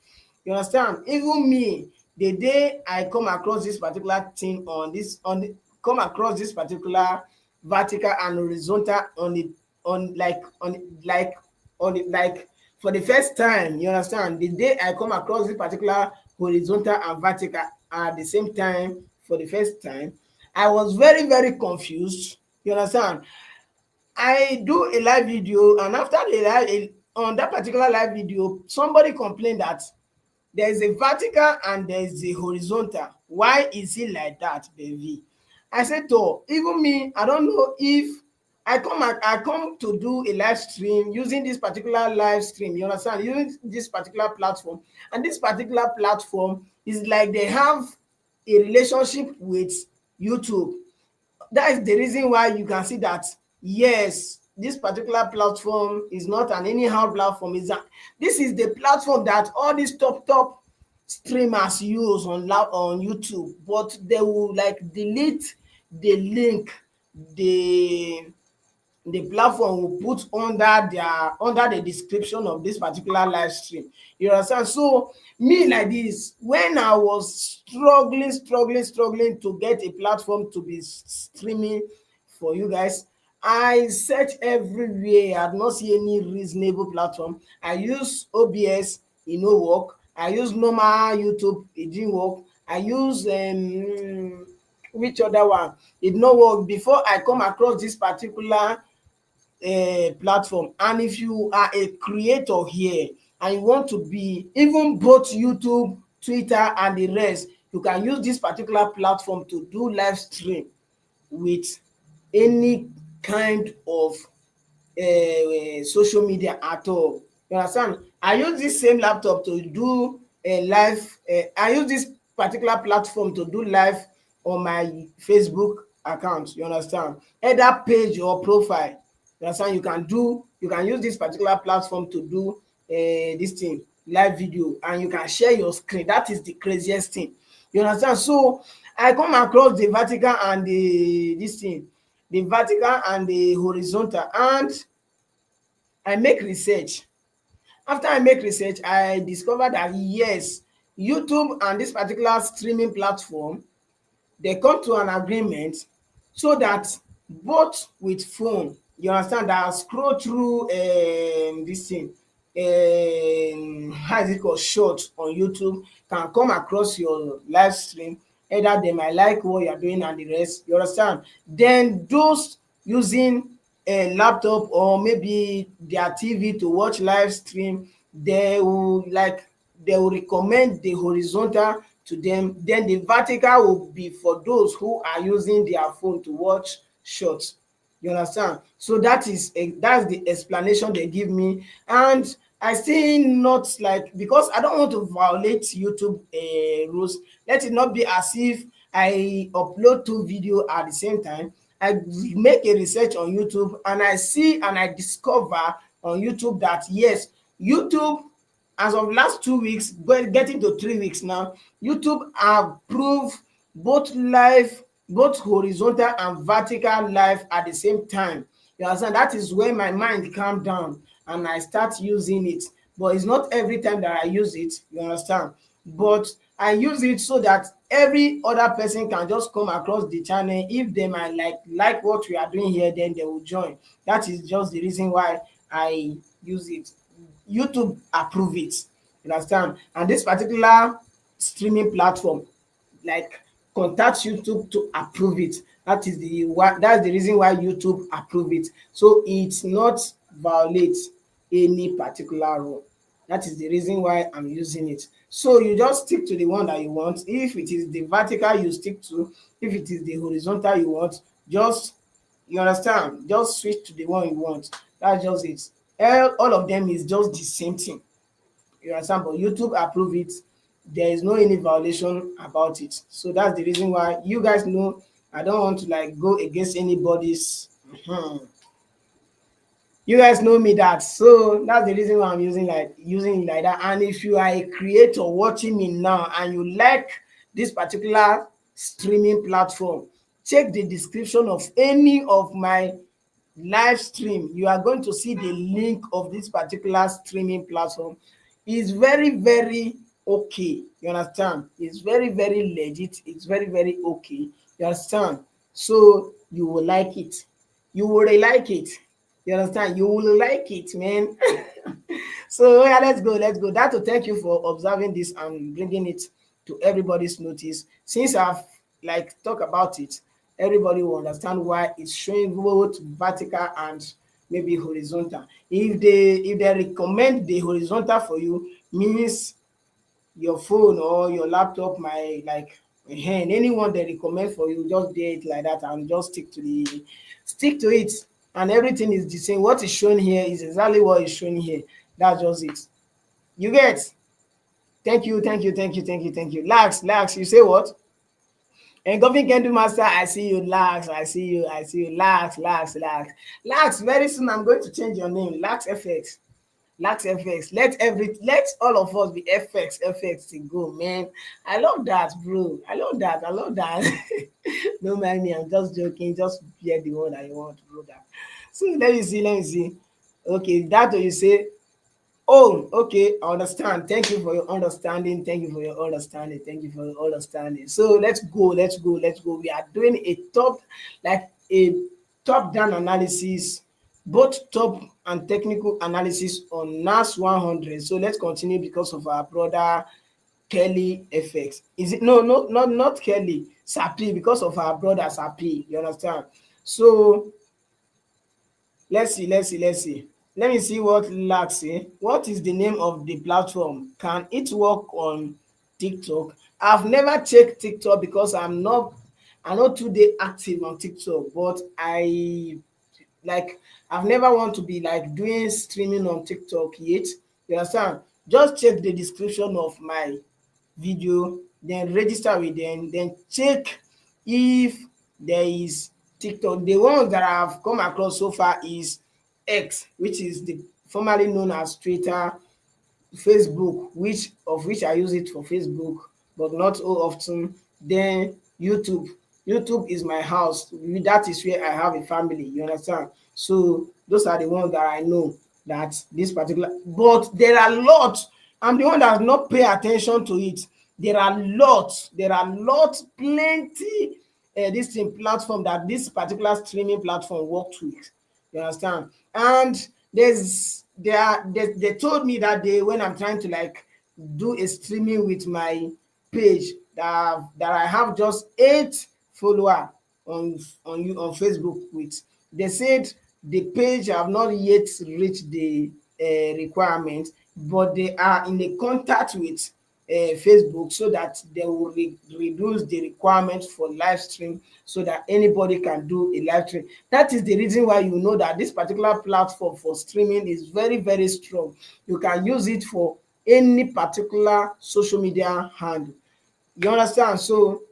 You understand? Even me, the day I come across this particular thing on this on the, come across this particular vertical and horizontal on it, on it like for the first time, you understand? The day I come across this particular horizontal and vertical at the same time for the first time, I was very, very confused. You understand? I do a live video, and after the live, on that particular live video, somebody complained that there is a vertical and there is a horizontal. Why is it like that, baby? I said, to even me, I don't know if I come to do a live stream using this particular live stream. You understand? Using this particular platform, and this particular platform is like they have a relationship with YouTube. That is the reason why you can see that, yes, this particular platform is not an anyhow platform. This is the platform that all these top streamers use on YouTube, but they will like delete the link, the the platform will put under the description of this particular live stream. You understand? So me, like this, when I was struggling to get a platform to be streaming for you guys, I search everywhere. I had not seen any reasonable platform. I use OBS, e no work. I use normal YouTube, e didn't work. I use which other one, e no work before I come across this particular platform. And if you are a creator here and you want to be even both YouTube, Twitter and the rest, you can use this particular platform to do live stream with any kind of social media at all. You understand? I use this same laptop to do a live. I use this particular platform to do live on my Facebook account. You understand? Either page or profile. You understand? You can use this particular platform to do this thing, live video, and you can share your screen. That is the craziest thing. You understand? So I come across the vertical and the vertical and the horizontal, and I make research. After I make research, I discover that, yes, YouTube and this particular streaming platform, they come to an agreement so that both with phone, you understand, that scroll through this thing, how is it called, short on YouTube, can come across your live stream. Either they might like what you're doing and the rest, you understand. Then those using a laptop or maybe their TV to watch live stream, they will like, they will recommend the horizontal to them. Then the vertical will be for those who are using their phone to watch shorts. You understand? So that's the explanation they give me. And I still not like, because I don't want to violate YouTube rules. Let it not be as if I upload two videos at the same time. I make a research on YouTube and I see and I discover on YouTube that, yes, YouTube, as of last 2 weeks, getting to 3 weeks now, YouTube approve both live, both horizontal and vertical live at the same time. You understand? That is where my mind calm down and I start using it. But it's not every time that I use it, you understand? But I use it so that every other person can just come across the channel. If they might like what we are doing here, then they will join. That is just the reason why I use it. YouTube approve it, you understand? And this particular streaming platform like contact YouTube to approve it. That's the reason why YouTube approve it. So it's not violate any particular rule. That is the reason why I'm using it. So you just stick to the one that you want. If it is the vertical, you stick to. If it is the horizontal you want, just, you understand, just switch to the one you want. That's just it. All of them is just the same thing. You understand? But YouTube approve it. There is no any violation about it. So that's the reason why, you guys know, I don't want to like go against anybody's. You guys know me that. So that's the reason why I'm using it like that. And if you are a creator watching me now and you like this particular streaming platform, check the description of any of my live stream. You are going to see the link of this particular streaming platform. It's very very okay, you understand? It's very very legit, it's very very okay, you understand? So you will like it, you will like it, you understand? You will like it, man. So yeah, let's go. That to thank you for observing this and bringing it to everybody's notice. Since I've like talk about it, everybody will understand why it's showing both vertical and maybe horizontal. If they recommend the horizontal for you, means your phone or your laptop might like anyone they recommend for you, just do it like that and just stick to it, and everything is the same. What is shown here is exactly what is shown here. That's just it. You get? Thank you. Lax, you say what? And Government Candle Master, I see you. Lax, I see you. Lax. Very soon I'm going to change your name. Lax FX. Let all of us be FX to go, man. I love that, bro. I love that. Don't mind me, I'm just joking. Just hear the word I want, bro. So let me see. Okay, that what you say. Oh, okay, I understand. Thank you for your understanding. So let's go. We are doing a top down analysis, both top and technical analysis on NAS 100. So let's continue because of our brother Kelly FX. Is it no, not Kelly, Sapi, because of our brother Sapi. You understand? So let's see. Let me see what Lax say. What is the name of the platform? Can it work on TikTok? I've never checked TikTok because I'm not too active on TikTok, but like I've never want to be like doing streaming on TikTok yet. You understand? Just check the description of my video, then register with them, then check if there is TikTok. The ones that I've come across so far is X, which is the formerly known as Twitter, Facebook, which I use it for Facebook, but not so often. Then YouTube. YouTube is my house. That is where I have a family. You understand? So those are the ones that I know that this particular. But there are lots. I'm the one that has not pay attention to it. There are lots. Plenty. This thing platform that this particular streaming platform works with. You understand? And they told me that day when I'm trying to like do a streaming with my page that I have just 8 follower on Facebook with. They said the page have not yet reached the requirement, but they are in a contact with Facebook so that they will reduce the requirement for live stream so that anybody can do a live stream. That is the reason why you know that this particular platform for streaming is very very strong. You can use it for any particular social media handle. You understand? So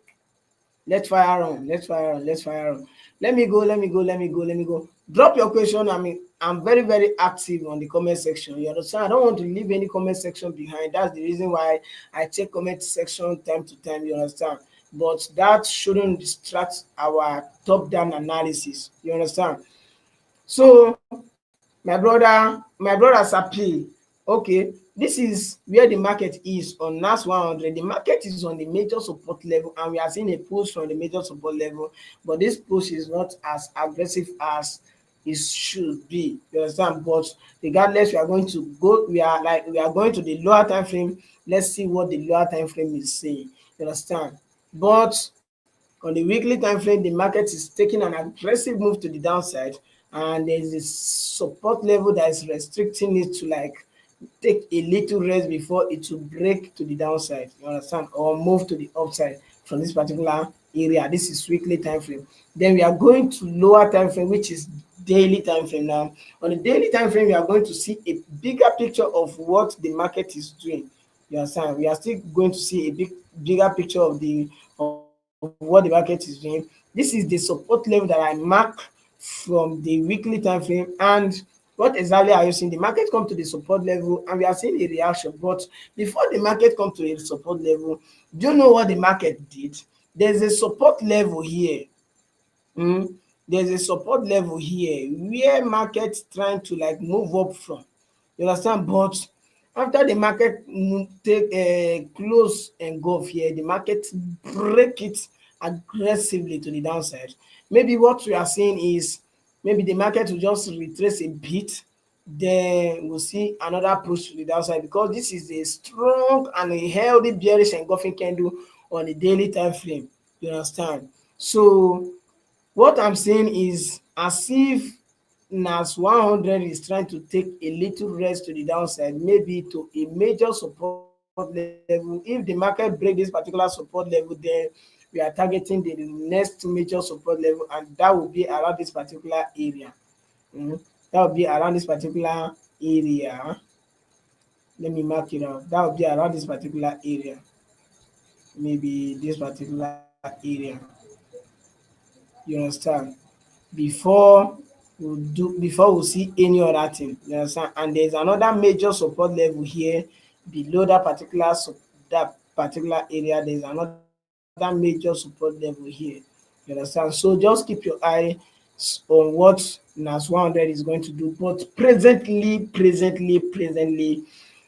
let's fire on. Let me go. Drop your question. I mean, I'm very very active on the comment section. You understand? I don't want to leave any comment section behind. That's the reason why I check comment section time to time. You understand? But that shouldn't distract our top down analysis. You understand? So my brother Sapi, okay, this is where the market is on NAS 100. The market is on the major support level and we are seeing a push from the major support level, but this push is not as aggressive as it should be. You understand? But regardless, we are going to the lower time frame. Let's see what the lower time frame is saying. You understand? But on the weekly time frame, the market is taking an aggressive move to the downside, and there's a support level that is restricting it to like take a little rest before it will break to the downside. You understand? Or move to the upside from this particular area. This is weekly time frame. Then we are going to lower time frame, which is daily time frame. Now on the daily time frame, we are going to see a bigger picture of what the market is doing. You understand? We are still going to see a bigger picture of what the market is doing. This is the support level that I mark from the weekly time frame. And what exactly are you seeing? The market come to the support level and we are seeing a reaction. But before the market come to a support level, do you know what the market did? There's a support level here. um there's a support level here where market trying to like move up from, you understand, but after the market take close engulf here, the market break it aggressively to the downside. Maybe what we are seeing is maybe the market will just retrace a bit, then we'll see another push to the downside because this is a strong and a healthy bearish engulfing candle on a daily time frame, you understand. So what I'm saying is as if NAS 100 is trying to take a little rest to the downside, maybe to a major support level. If the market break this particular support level, then we are targeting the next major support level, and that will be around this particular area. Mhm. That will be around this particular area. Let me mark it out. That will be around this particular area. Maybe this particular area. You understand? Before we see any other thing, you understand. And there's another major support level here below that particular area. There's another major support level here, you understand. So just keep your eye on what NAS 100 is going to do. But presently,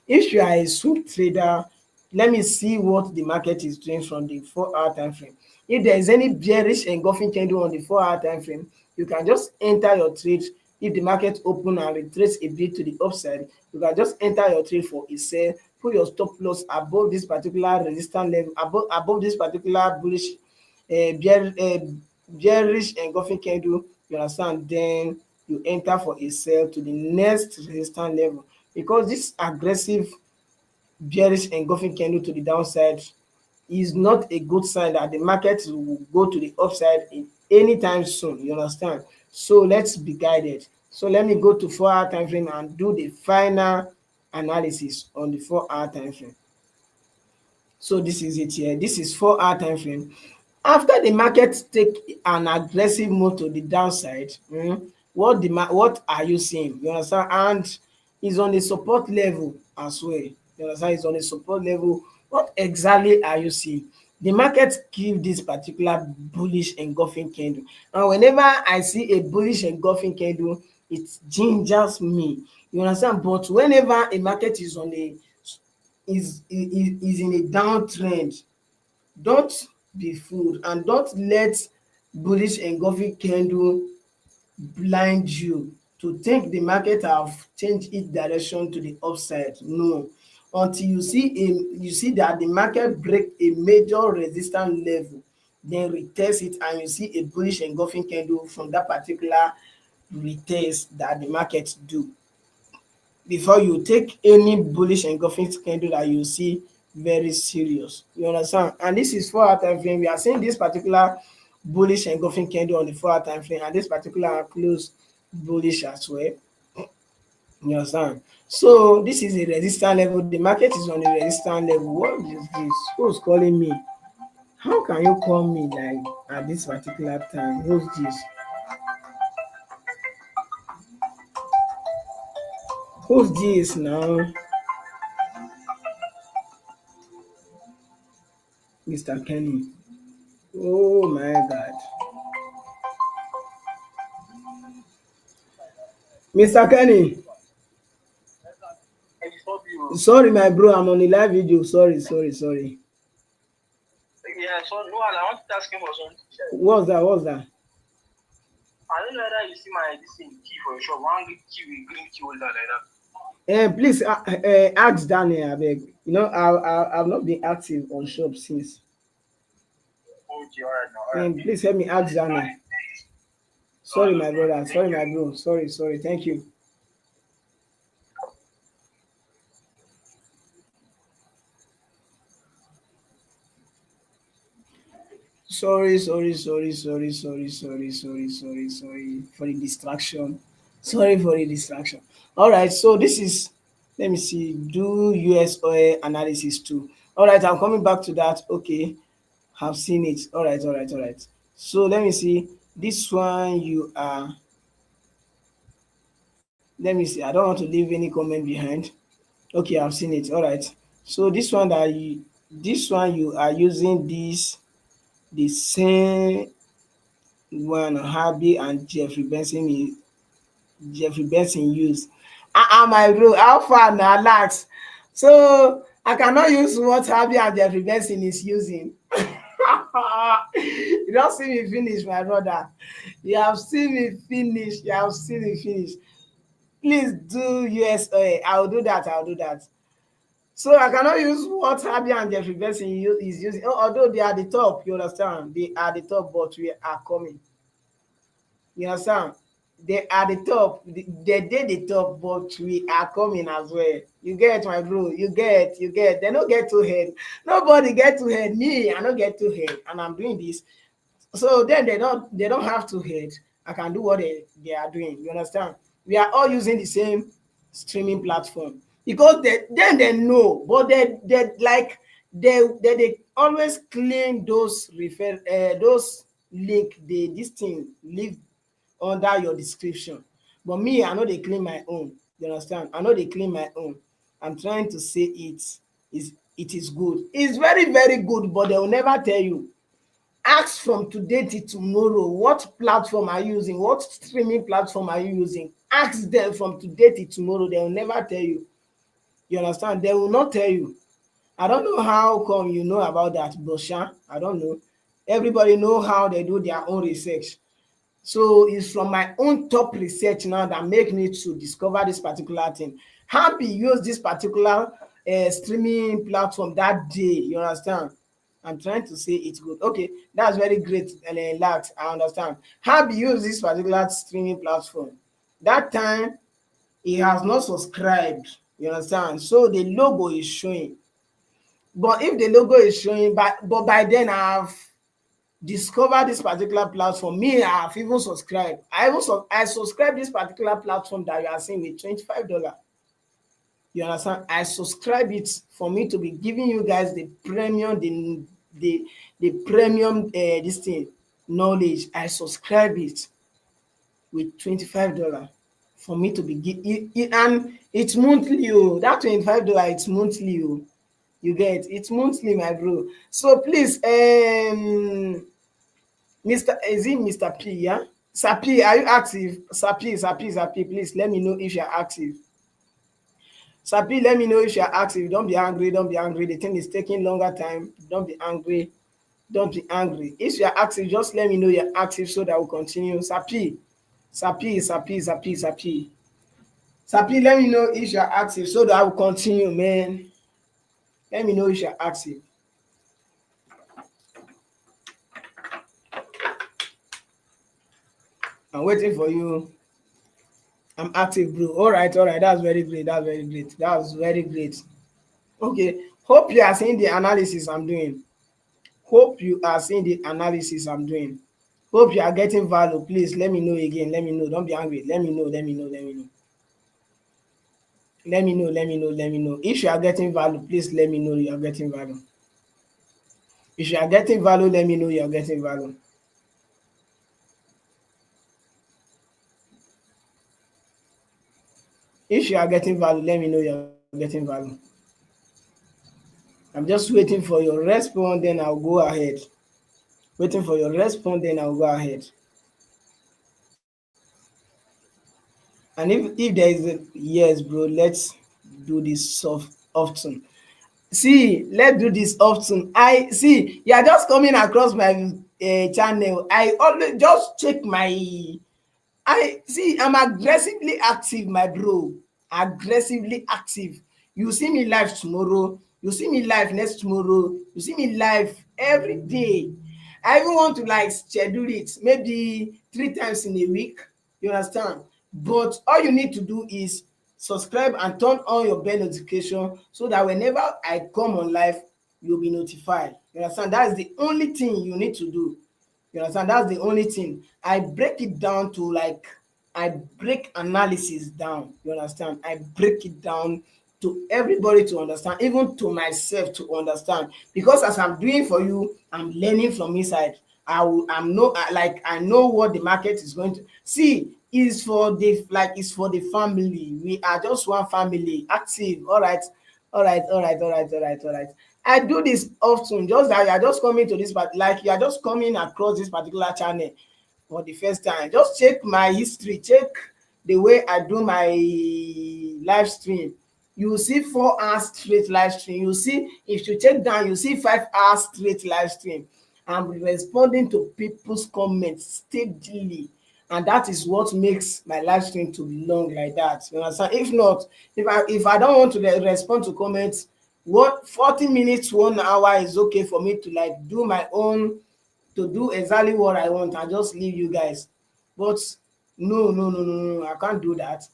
if you are a swing trader, let me see what the market is doing from the 4 hour time frame. If there is any bearish engulfing candle on the 4 hour time frame, you can just enter your trade. If the market open and retrace a bit to the upside, you can just enter your trade for a sell. Put your stop loss above this particular resistance level, above this particular bullish bearish engulfing candle, you understand. Then you enter for a sell to the next resistance level, because this aggressive bearish engulfing candle to the downside is not a good sign that the market will go to the upside in anytime soon, you understand. So let's be guided. So let me go to 4 hour time frame and do the final analysis on the 4 hour time frame. So this is it here. This is 4 hour time frame. After the market take an aggressive move to the downside, what are you seeing? You understand? And it's on a support level as well. You understand? It's on a support level. What exactly are you seeing? The market give this particular bullish engulfing candle, and whenever I see a bullish engulfing candle, it gingers me. You understand? But whenever a market is on a is in a downtrend, don't be fooled and don't let bullish engulfing candle blind you to think the market have changed its direction to the upside. No, until you see that the market break a major resistance level, then retest it and you see a bullish engulfing candle from that particular retest that the market do, before you take any bullish engulfing candle that you see very serious. You understand? And this is 4 hour time frame. We are seeing this particular bullish engulfing candle on the 4 hour time frame, and this particular close bullish as well. You understand? So this is a resistance level. The market is on a resistance level. What is this? Who's calling me? How can you call me like at this particular time? Who's this? Who's this now? Mr. Kenny. Oh my God. Mr. Kenny. Sorry, my bro, I'm on a live video. Sorry. Yeah, so no, I want to ask him for something. What's that? I don't know whether you see my this thing key for your shop. One key with green key holder like that. Please ask Daniel, abeg. You know, I've not been active on shop since. Okay, alright now. Alright. Please help me ask Daniel. Sorry, my brother. Sorry, my bro. Sorry. Thank you. Sorry for the distraction. Sorry for the distraction. All right, so this is, let me see, do US oil analysis too. All right, I'm coming back to that. Okay, have seen it. All right. So let me see. This one you are, let me see. I don't want to leave any comment behind. Okay, I've seen it. All right. So this one you are using the same one Harvey and Jeffrey Benson use. My bro, how far na lax? So I cannot use what Harvey and Jeffrey Benson is using. You don't see me finish, my brother. You have seen me finish. You have seen me finish. Please do US oil. I'll do that. I'll do that. So I cannot use what Harvey and Jeffrey Benson is using. Although they are the top, you understand? They are the top, but we are coming. You understand? They are the top. They did the top, but we are coming as well. You get my bro. You get. They don't get too head. Nobody get too head. Me, I don't get too head, and I'm doing this. So then they don't have to hate. I can do what they are doing. You understand? We are all using the same streaming platform because they know, but they like they always claim those those link this thing leave under your description. But me, I know they claim my own. You understand? I know they claim my own. I'm trying to say it is good. It's very very good, but they will never tell you. Ask from today till tomorrow, what platform are you using? What streaming platform are you using? Ask them from today till tomorrow. They will never tell you. You understand? They will not tell you. I don't know how come you know about that, but I don't know. Everybody know how they do their own research. So it's from my own top research now that make me to discover this particular thing. Happy use this particular streaming platform that day. You understand? I'm trying to say it's good. Okay, that's very great, Lax. I understand. Happy use this particular streaming platform. That time he has not subscribed. You understand? So the logo is showing. But if the logo is showing, but by then I've discover this particular platform. Me, I have even subscribed. I subscribe this particular platform that you are seeing with $25. You understand? I subscribe it for me to be giving you guys the premium, the premium this thing knowledge. I subscribe it with $25 for me to be and it's monthly. Oh, that $25 it's monthly. Oh, you get it's monthly, my bro. So please, Mr. Is it Mr. P? Yeah, Sir P, are you active? Sir P, please let me know if you're active. Sir P, let me know if you're active. Don't be angry. Don't be angry. The thing is taking longer time. Don't be angry. Don't be angry. If you're active, just let me know you're active so that we'll continue. Sir P, Sir P, Sir P, Sir P, Sir P. Sir P, let me know if you're active so that I will continue, man. Let me know if you're active. I'm waiting for you. I'm active, bro. All right. That's very great. That's very great. Okay. Hope you are seeing the analysis I'm doing. Hope you are seeing the analysis I'm doing. Hope you are getting value. Please let me know again. Let me know. Don't be angry. Let me know. Let me know. Let me know. Let me know. Let me know. Let me know. If you are getting value, please let me know you are getting value. If you are getting value, let me know you are getting value. If you are getting value, let me know you are getting value. I'm just waiting for your response, then I'll go ahead. Waiting for your response, then I'll go ahead. And if there is a yes, bro, let's do this soft often. See, let's do this often. I see you are just coming across my channel. I always just check my I see I'm aggressively active, my bro. Aggressively active. You see me live tomorrow. You see me live next tomorrow. You see me live every day. I even want to like schedule it maybe 3 times in a week. You understand? But all you need to do is subscribe and turn on your bell notification so that whenever I come on live, you'll be notified. You understand? That's the only thing you need to do. You understand? That's the only thing. I break it down to like I break analysis down. You understand? I break it down to everybody to understand, even to myself to understand. Because as I'm doing for you, I'm learning from inside. I know what the market is going to see. Is for the it's for the family. We are just one family. Active. All right. All right. I do this often, just that you are just coming to this, but like you are just coming across this particular channel. for the first time, just check my history, check the way I do my live stream. You will see 4 hours straight live stream. You see, if you check down, you see 5 hours straight live stream. I'm responding to people's comments steadily, and that is what makes my live stream to be long like that. You understand? If not, if I don't want to respond to comments, what 40 minutes, 1 hour is okay for me to like do my own, to do exactly what I want and just leave you guys. But no, no, no, no, no, I can't do that.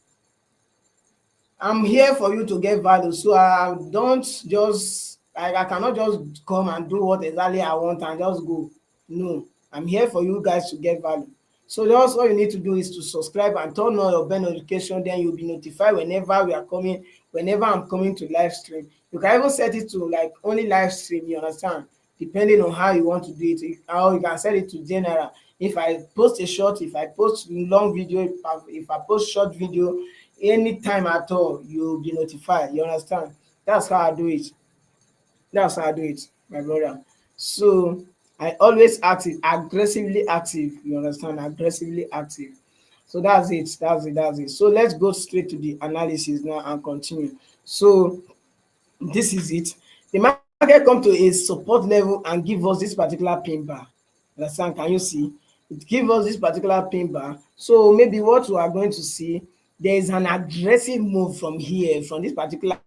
I'm here for you to get value. So I don't just like, I cannot just come and do what exactly I want and just go. No, I'm here for you guys to get value. So just all you need to do is to subscribe and turn on your bell notification. Then you'll be notified whenever we are coming, whenever I'm coming to live stream. You can even set it to like only live stream. You understand? Depending on how you want to do it, or you can set it to general. If I post a short, if I post long video, if I post short video, anytime at all, you'll be notified. You understand? That's how I do it. That's how I do it, my brother. So I always active, aggressively active. You understand? Aggressively active. So that's it. That's it. That's it. So let's go straight to the analysis now and continue. So this is it. The market come to a support level and give us this particular pin bar. Understand? Can you see? It give us this particular pin bar. So maybe what we are going to see, there is an aggressive move from here, from this particular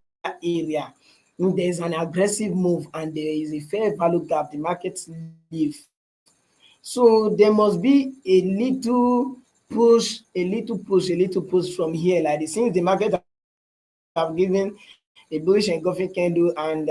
area. There is an aggressive move and there is a fair value gap the market leave. So there must be a little push from here, like the since the market have given a bullish engulfing candle and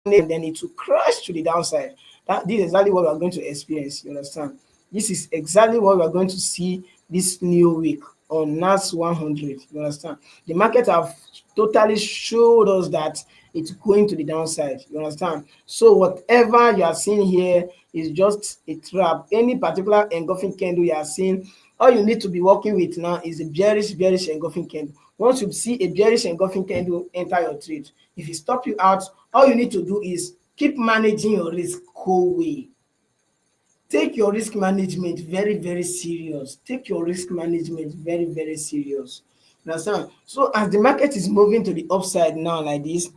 and then it will crash to the downside. That this is exactly what we are going to experience. You understand? This is exactly what we are going to see this new week on NAS 100. You understand? The market have totally showed us that it's going to the downside. You understand? So whatever you are seeing here is just a trap. Any particular engulfing candle you are seeing, all you need to be working with now is a bearish engulfing candle. Once you see a bearish engulfing candle, enter your trade. If it stop you out, all you need to do is keep managing your risk whole way. Take your risk management very serious. Take your risk management very serious. Understand? So as the market is moving to the upside now like this,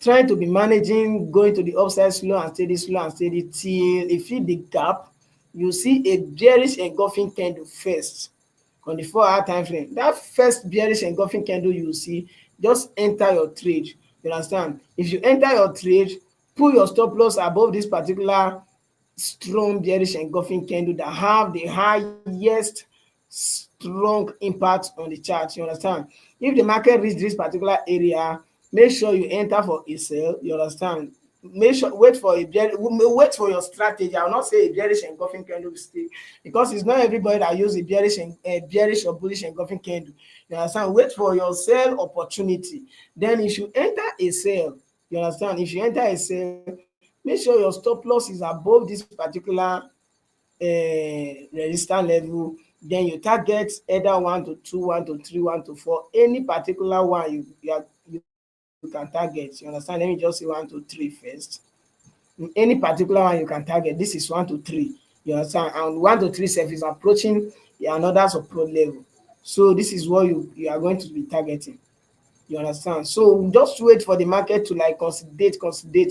trying to be managing, going to the upside slow and steady till it fill the gap, you see a bearish engulfing candle first on the 4 hour time frame. That first bearish engulfing candle you see, just enter your trade. You understand? If you enter your trade, pull your stop loss above this particular strong bearish engulfing candle that have the highest strong impact on the chart. You understand? If the market reach this particular area, make sure you enter for a sell. You understand? Make sure wait for your strategy. I will not say a bearish engulfing candle stick, because it's not everybody that use a bearish or bullish engulfing candle. You understand? Wait for your sell opportunity. Then if you enter a sell, you understand? If you enter a sell, make sure your stop loss is above this particular resistance level. Then you target either 1 to 2, 1 to 3, 1 to 4, any particular one you can target. You understand? Let me just say 1 to 3 first. Any particular one you can target. This is 1 to 3. You understand? And 1 to 3 self is approaching another support level. So this is what you are going to be targeting. You understand? So just wait for the market to like consolidate,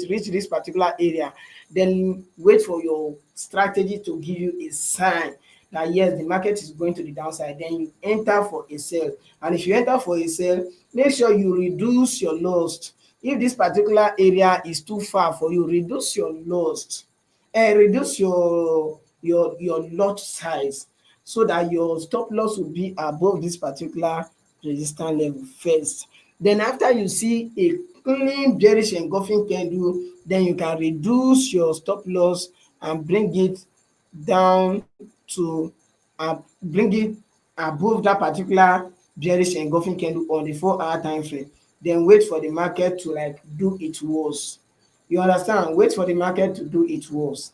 reach this particular area. Then wait for your strategy to give you a sign that yes, the market is going to the downside. Then you enter for a sell. And if you enter for a sell, make sure you reduce your loss. If this particular area is too far for you, reduce your loss and reduce your lot size so that your stop loss will be above this particular resistance level first. Then after you see a clean bearish engulfing candle, then you can reduce your stop loss and bring it down to bring it above that particular bearish engulfing candle on the 4 hour time frame. Then wait for the market to like do its worst. You understand? Wait for the market to do its worst.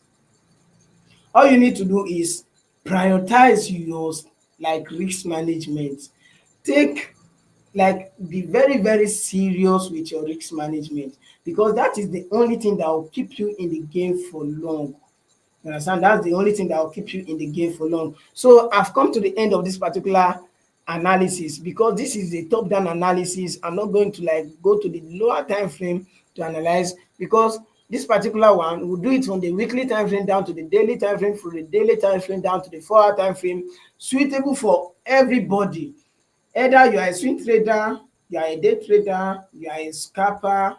All you need to do is prioritize your like risk management. Take like be very very serious with your risk management, because that is the only thing that will keep you in the game for long. You understand? That's the only thing that will keep you in the game for long. So I've come to the end of this particular analysis, because this is a top down analysis. I'm not going to like go to the lower time frame to analyze, because this particular one will do it from the weekly time frame down to the daily time frame, from the daily time frame down to the 4 hour time frame, suitable for everybody. Either you are a swing trader, you are a day trader, you are a scalper,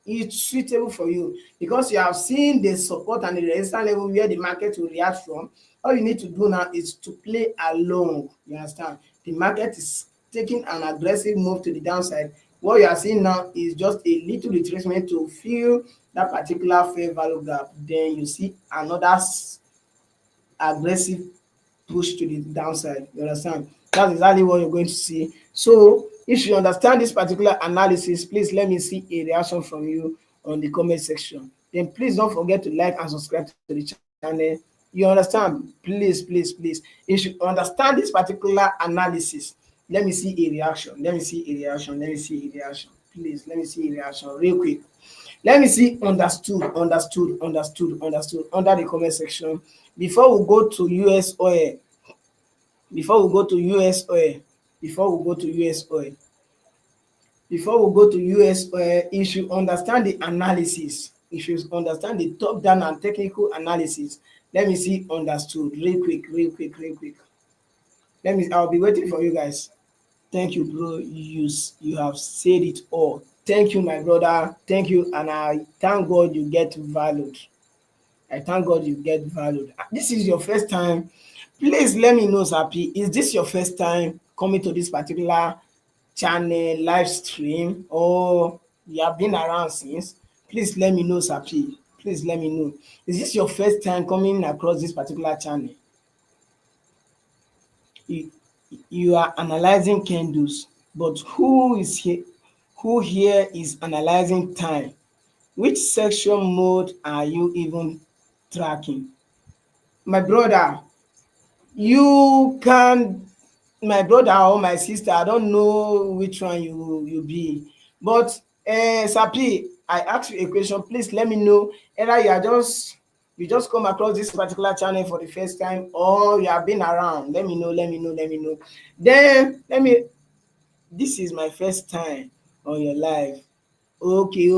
it's suitable for you, because you have seen the support and the resistance level where the market will react from. All you need to do now is to play along. You understand? The market is taking an aggressive move to the downside. What you are seeing now is just a little retracement to fill that particular fair value gap. Then you see another aggressive push to the downside. You understand? That's exactly what you're going to see. So if you understand this particular analysis, please let me see a reaction from you on the comment section. Then please don't forget to like and subscribe to the channel. You understand? Please. If you understand this particular analysis, let me see a reaction. Please let me see a reaction real quick. Let me see understood under the comment section. Before we go to US oil, before we go to US oil, before we go to US oil, before we go to US oil, if you understand the analysis, if you understand the top down and technical analysis, let me see understood real quick. I'll be waiting for you guys. Thank you, bro. You have said it all. Thank you, my brother. Thank you, and I thank God you get valued. I thank God you get valued. This is your first time. Please let me know, Sapi. Is this your first time coming to this particular channel live stream, or you have been around since? Please let me know, Sapi. Please let me know. Is this your first time coming across this particular channel? You, you are analyzing candles, but who is here? Who here is analyzing time? Which section mode are you even tracking? My brother, you can, my brother or my sister, I don't know which one you be, but Sapi, I ask you a question. Please let me know either you just come across this particular channel for the first time, or you have been around. Let me know. Then this is my first time on your live. Okay.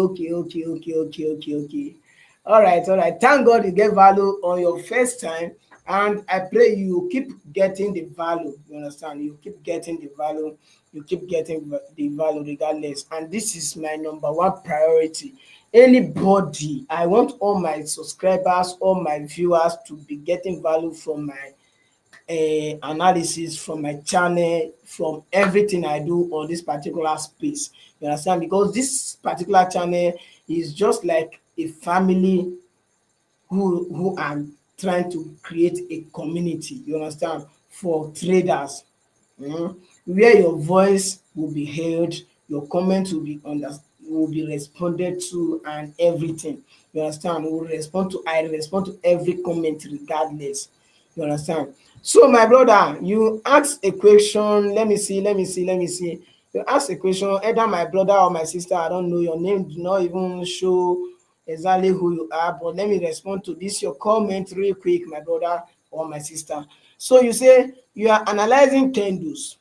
All right. Thank God you get value on your first time, and I pray you keep getting the value. You understand? You keep getting the value. You keep getting the value regardless. And this is my number one priority. Anybody, I want all my subscribers, all my viewers to be getting value from my analysis, from my channel, from everything I do on this particular space. You understand? Because this particular channel is just like a family who are trying to create a community. You understand? For traders, where your voice will be heard, your comment will be responded to, and everything. You understand? I respond to every comment regardless. You understand? So my brother, you ask a question. Let me see. You ask a question, either my brother or my sister, I don't know, your name do not even show exactly who you are, but let me respond to this your comment real quick, my brother or my sister. So you say you are analyzing candles.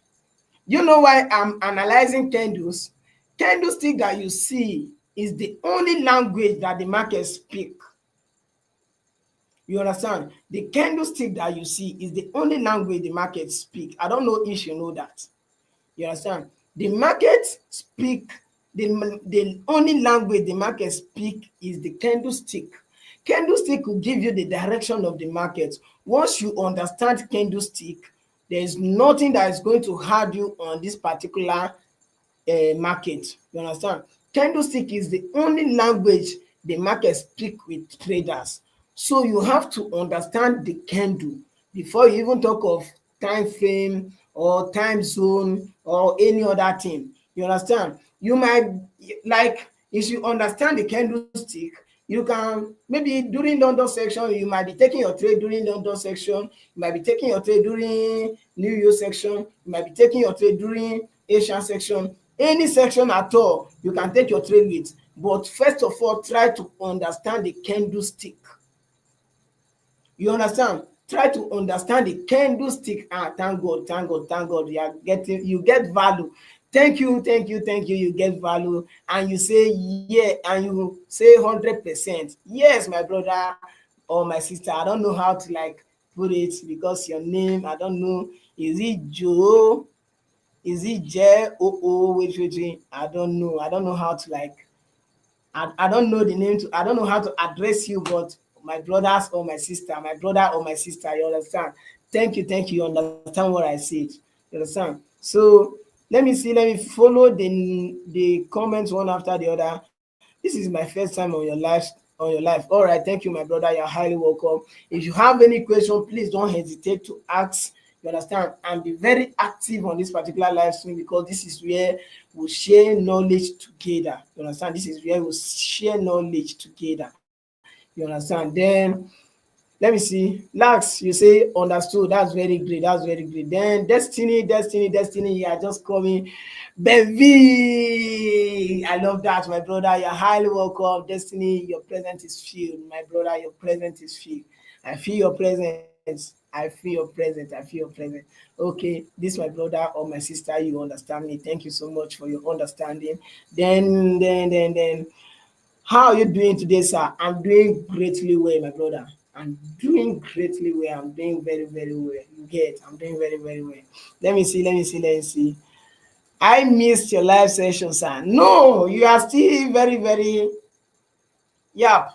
You know why I'm analyzing candles? Candlestick that you see is the only language that the market speak. You understand? The candlestick that you see is the only language the market speak. I don't know if you know that. You understand? The market speak, the only language the market speak is the candlestick. Candlestick will give you the direction of the market. Once you understand candlestick, there is nothing that is going to hard you on this particular market. You understand? Candlestick is the only language the market speak with traders. So you have to understand the candle before you even talk of time frame or time zone or any other thing. You understand? You might, like, if you understand the candlestick, You can maybe during London section, you might be taking your trade during London section, you might be taking your trade during New York section, you might be taking your trade during Asian section. Any section at all, you can take your trade with. But first of all, try to understand the candlestick. You understand? Try to understand the candlestick. Thank God, thank God, thank God. You get value. Thank you, thank you, thank you. You get value, and you say yeah, and you say 100%. Yes, my brother or my sister. I don't know how to like put it because your name. I don't know. Is it Joe? Is it J? Wait. I don't know. I don't know how to like I don't know the name to I don't know how to address you, but my brothers or my sister, my brother or my sister, you understand? Thank you, you understand what I said. You understand? So let me follow the comments one after the other. This is my first time on your life. All right, thank you, my brother. You're highly welcome. If you have any question, please don't hesitate to ask. You understand? And be very active on this particular live stream because this is where we share knowledge together. You understand? This is where we share knowledge together. You understand? Then let me see. Lax, you say understood. That's very great. That's very great. Then Destiny, you are just coming. Benv, I love that, my brother. You're highly welcome. Destiny, your presence is filled. My brother, your presence is filled. I feel your presence. I feel your presence. I feel your presence. Okay, this my brother or my sister, you understand me. Thank you so much for your understanding. Then how are you doing today, sir? I'm doing greatly well, my brother. I'm doing greatly well. I'm doing very, very well. You get, I'm doing very, very well. Let me see. I missed your live session, sir. No, you are still very, very, yeah.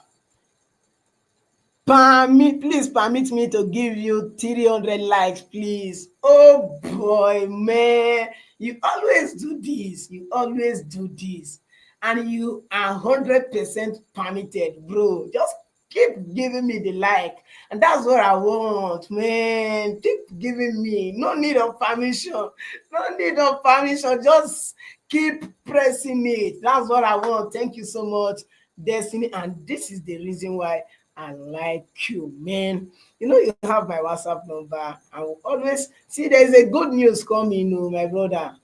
Please permit me to give you 300 likes, please. Oh boy, man. You always do this. You always do this. And you are 100% permitted, bro. Just keep giving me the like. And that's what I want, man. Keep giving me. No need of permission. No need of permission. Just keep pressing it. That's what I want. Thank you so much, Destiny. And this is the reason why I like you, man. You know you have my WhatsApp number. I will always see there is a good news coming, oh, my brother.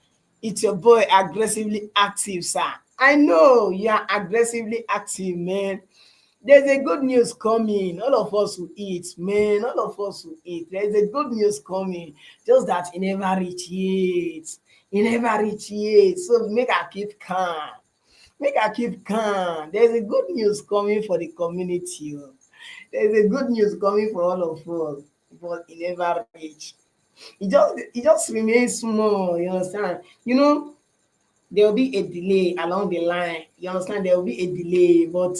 It's your boy aggressively active, sir. I know you are aggressively active, man. There's a good news coming. All of us will eat, man. All of us will eat. There's a good news coming. Just that he never reach yet. He never reach yet. So make her keep calm. Make her keep calm. There's a good news coming for the community. Oh. There's a good news coming for all of us, but it never reach. It just remains small, you understand? You know, there will be a delay along the line. You understand? There will be a delay, but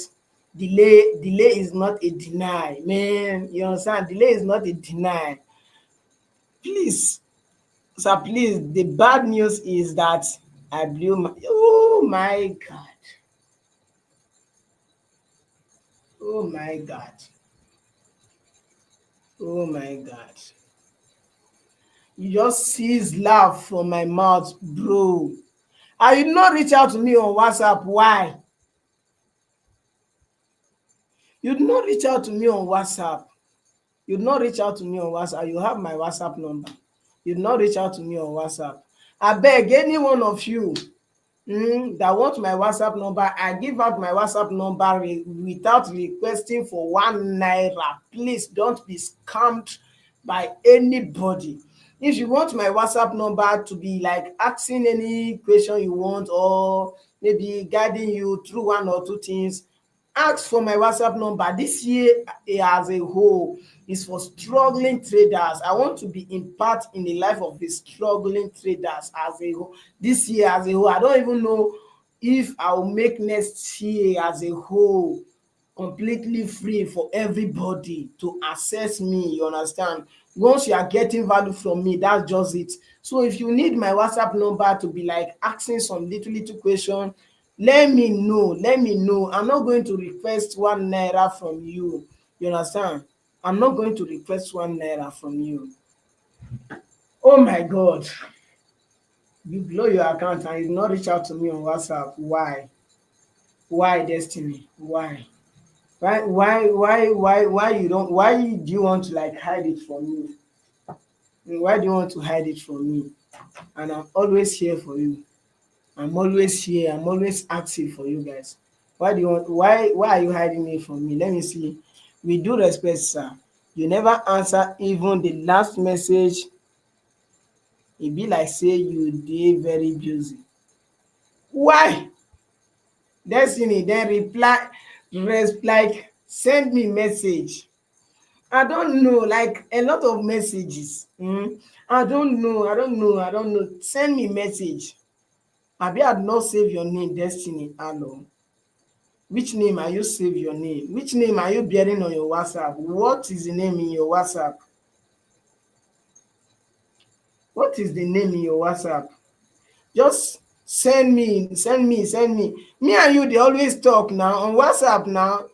delay is not a deny, man. You understand? Delay is not a deny. Please, sir, please. The bad news is that I blew my. Oh my God. Oh my God. Oh my God. You just seized laugh from my mouth, bro. And you did not reach out to me on WhatsApp. Why? You did not reach out to me on WhatsApp. You did not reach out to me on WhatsApp. You have my WhatsApp number. You did not reach out to me on WhatsApp. I beg any one of you that want my WhatsApp number, I give out my WhatsApp number without requesting for 1 naira. Please don't be scammed by anybody. If you want my WhatsApp number to be like asking any question you want or maybe guiding you through one or two things, ask for my WhatsApp number. This year as a whole is for struggling traders. I want to be in part in the life of the struggling traders as a whole. This year as a whole, I don't even know if I'll make next year as a whole completely free for everybody to access me. You understand? Once you are getting value from me, that's just it. So if you need my WhatsApp number to be like asking some little question, let me know. Let me know. I'm not going to request 1 naira from you. You understand? I'm not going to request 1 naira from you. Oh my God. You blow your account and you did not reach out to me on WhatsApp. Why? Why, Destiny? Why? Why you don't, why do you want to like hide it from me? Why do you want to hide it from me? And I'm always here for you. I'm always here. I'm always active for you guys. Why do you want, why are you hiding it from me? Let me see. With due respect, sir, you never answer even the last message. E be like say you dey very busy. Why? Destiny then reply, like send me message. I don't know, like a lot of messages. I don't know. Send me message. Abi I not save your name, Destiny. Hello. Which name are you save your name? Which name are you bearing on your WhatsApp? What is the name in your WhatsApp? What is the name in your WhatsApp? Just send me. Me and you dey always talk now on WhatsApp now,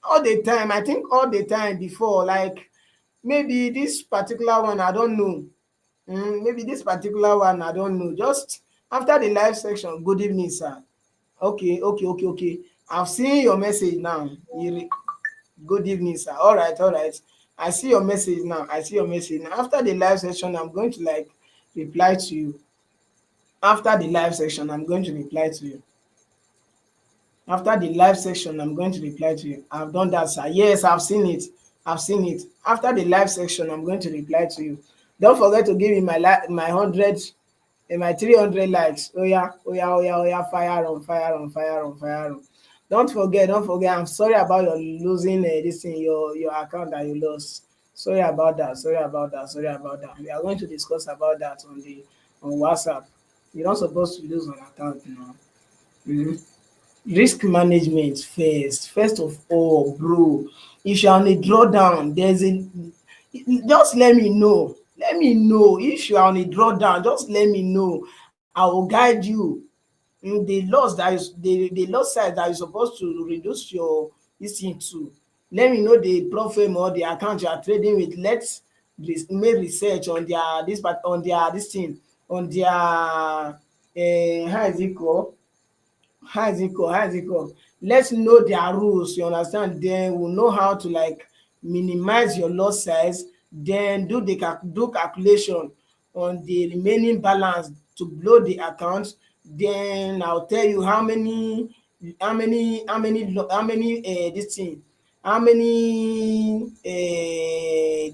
all the time. I think all the time before, like maybe this particular one I don't know. Maybe this particular one I don't know. Just after the live section, good evening, sir. Okay. I've seen your message now. Good evening, sir. All right. I see your message now. I see your message now. After the live session, I'm going to like reply to you. After the live session, I'm going to reply to you. After the live section, I'm going to reply to you. I've done that, sir. Yes, I've seen it. I've seen it. After the live section, I'm going to reply to you. Don't forget to give me my 100 and my 300 likes. Oh yeah, fire on. Don't forget. I'm sorry about your losing this thing, your account that you lost. Sorry about that. Sorry about that. We are going to discuss about that on WhatsApp. You're not supposed to lose an account now. Mhm. Risk management first of all, bro. If you're on a drawdown, there's a, just let me know if you are on a drawdown. Just let me know. I will guide you in the loss that is the loss side that you're supposed to reduce your this thing to. Let me know the profile or the account you are trading with. Let's make research on their this part, on their this thing, on their how is it called, how is it called? Let's know their rules, you understand? Then we'll know how to like minimize your lot size, then do calculation on the remaining balance to blow the account. Then I'll tell you how many this thing, how many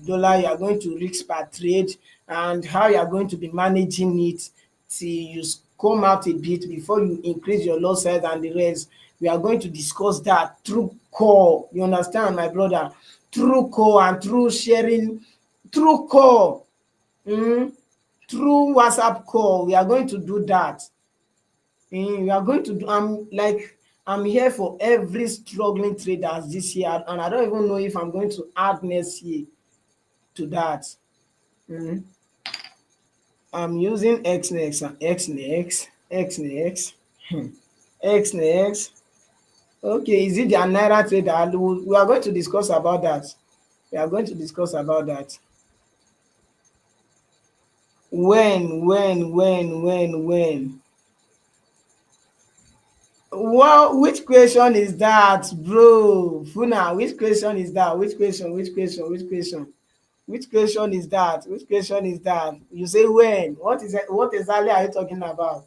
dollar you are going to risk per trade, and how you are going to be managing it till you come out a bit before you increase your lot size and the rest. We are going to discuss that through call. You understand, my brother? Through call and through sharing, through call, um through WhatsApp call. We are going to do that. We are going to do, I'm here for every struggling traders this year, and I don't even know if I'm going to add next year to that. um I'm using Xnex and Xnex. Xnex. Okay, is it their naira trader? We are going to discuss about that. We are going to discuss about that. When? Well, which question is that, bro? Funa, which question is that? Which question is that? Which question is that? You say when? What is it? What exactly are you talking about?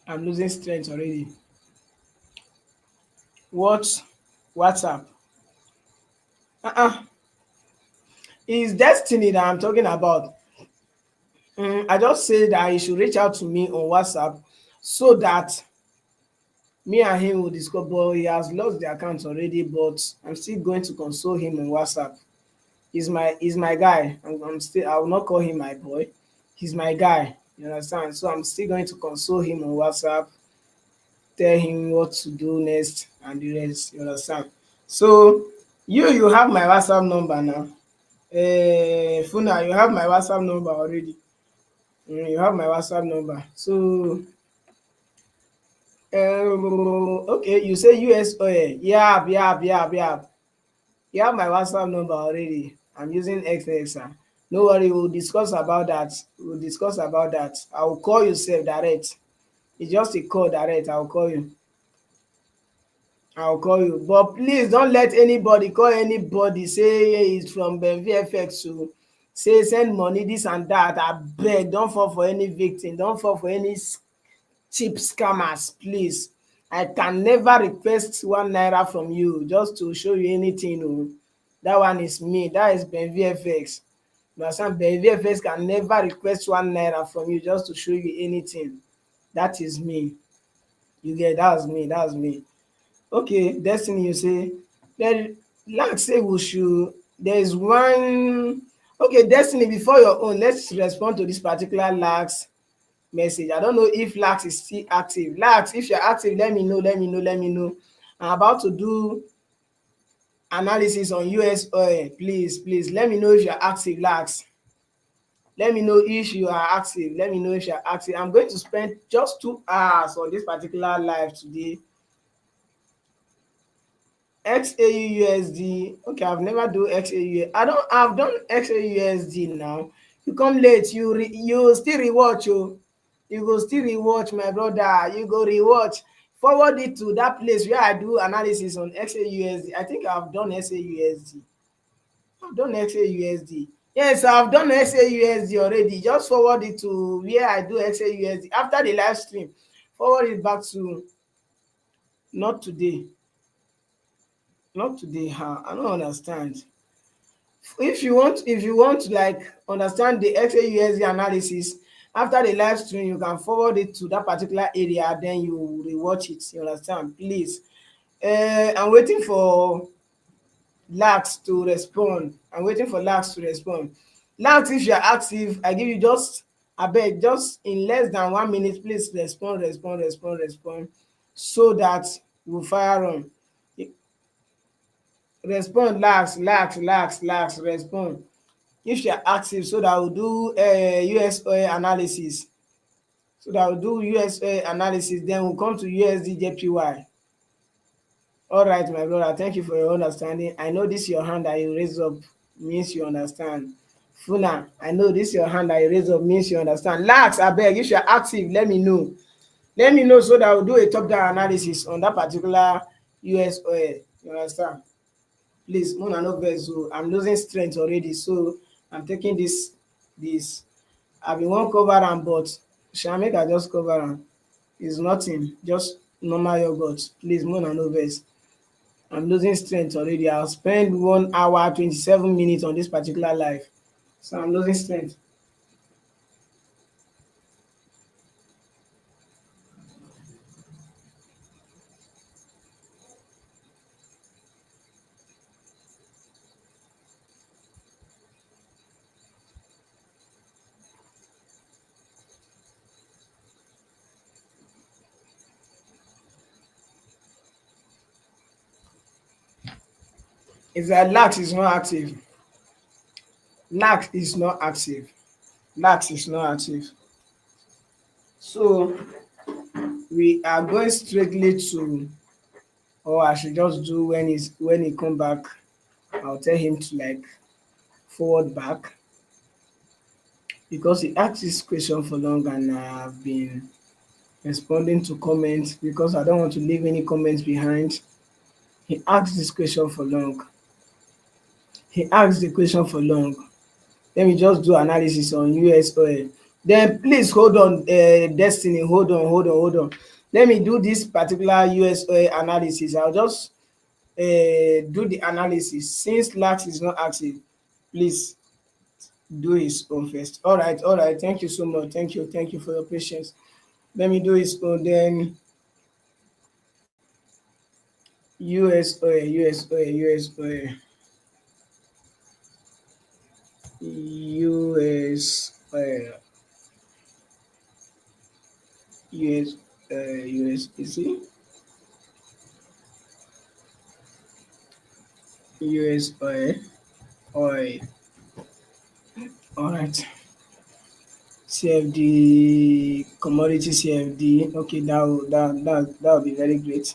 I'm losing strength already. What? WhatsApp? Uh-uh. It's destiny that I'm talking about. I just say that he should reach out to me on WhatsApp so that me and him will discuss. But he has lost the account already. But I'm still going to console him on WhatsApp. He's my guy. I'm still, I will not call him my boy. He's my guy. You understand? So I'm still going to console him on WhatsApp, tell him what to do next and the rest. You understand? So you have my WhatsApp number now. Funa, you have my WhatsApp number already. You have my WhatsApp number. So okay, you say US oil. Yeah. You have my WhatsApp number already. I'm using XXR. No worry, we'll discuss about that. We'll discuss about that. I will call you sef direct. It's just a call direct. I will call you. I will call you. But please don't let anybody call anybody say it's from Benv FX to say send money this and that. Abeg don't fall for any victim. Don't fall for any cheap scammers, please. I can never request 1 naira from you just to show you anything. Oh. Dat one is me. Dat is Benv FX. You understand? Benv FX can never request 1 naira from you just to show you anything. Dat is me. You get? That's me. That's me. Okay, Destiny, you say then like say we should there is one. Okay, Destiny, before your own, let's respond to this particular lax message. I don't know if lax is still active. Lax, if you're active, let me know, let me know, let me know. I'm about to do analysis on US oil. Please, please let me know if you're active, lax. Let me know if you are active. Let me know if you're active. I'm going to spend just 2 hours on this particular live today. XAUUSD. Okay, I've never do XAU. I've done XAUUSD now. You come late, you still rewatch. You go still rewatch, my brother. You go rewatch. Forward it to that place where I do analysis on XAUUSD. I think I've done XAUUSD. I've done XAUUSD. Yes, I've done XAUUSD already. Just forward it to where I do XAUUSD. After the live stream, forward it back to not today. Not today, huh? I don't understand. If you want to like understand the XAUSD analysis after the live stream, you can forward it to that particular area, then you rewatch it. You understand? Please. I'm waiting for Lax to respond. I'm waiting for Lax to respond. Lax, if you're active, I give you just abeg, just in less than 1 minute, please respond, so that we'll fire on. Respond, lax, respond. If you're active, so that we'll do US oil analysis. Then we'll come to USD JPY. All right, my brother, thank you for your understanding. I know this your hand that you raise up means you understand. Funa, I know this your hand that you raise up means you understand. Lax, abeg, if you're active, let me know. Let me know so that we'll do a top-down analysis on that particular US oil. You understand? Please, Mona no vex o. I'm losing strength already, so I'm taking this. I bin wan cover am, but sha make I just cover am. It's nothing, just normal yogurt. Please, Mona no vex. I'm losing strength already. I'll spend 1 hour 27 minutes on this particular live, so I'm losing strength. It's that Lax is not active. Lax is not active. Lax is not active. So we are going straightly to, or I should just do when he come back. I'll tell him to like forward back, because he asked this question for long and I've been responding to comments because I don't want to leave any comments behind. He asked this question for long. He asked the question for long. Let me just do analysis on US oil. Then please hold on, Destiny, hold on. Let me do this particular US oil analysis. I'll just do the analysis. Since Lax is not active, please do his own first. All right. Thank you so much. Thank you for your patience. Let me do his own. Then US oil, USDC, US oil. All right. CFD, commodity CFD. Okay, that will be very great.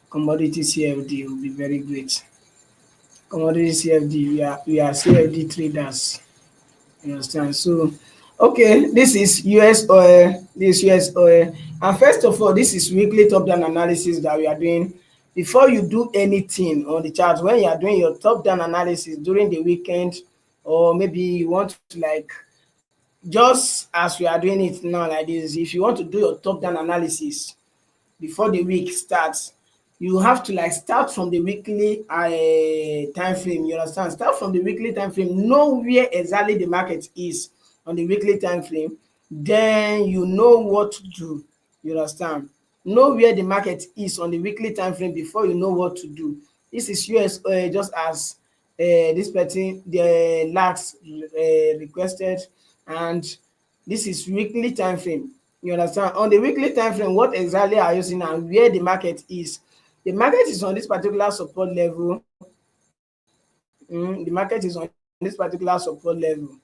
Commodity CFD will be very great. commodity CFD. We are CFD traders. You understand? So, okay, this is US oil. This is US oil. And first of all, this is weekly top-down analysis that we are doing. Before you do anything on the chart, when you are doing your top-down analysis during the weekend, or maybe you want to like just as we are doing it now like this, if you want to do your top-down analysis before the week starts, you have to like start from the weekly time frame. You understand? Start from the weekly time frame, know where exactly the market is on the weekly time frame, then you know what to do. You understand? Know where the market is on the weekly time frame before you know what to do. This is US just as this person the last requested, and this is weekly time frame. You understand? On the weekly time frame, what exactly are you seeing and where the market is? The market is on this particular support level. The market is on this particular support level.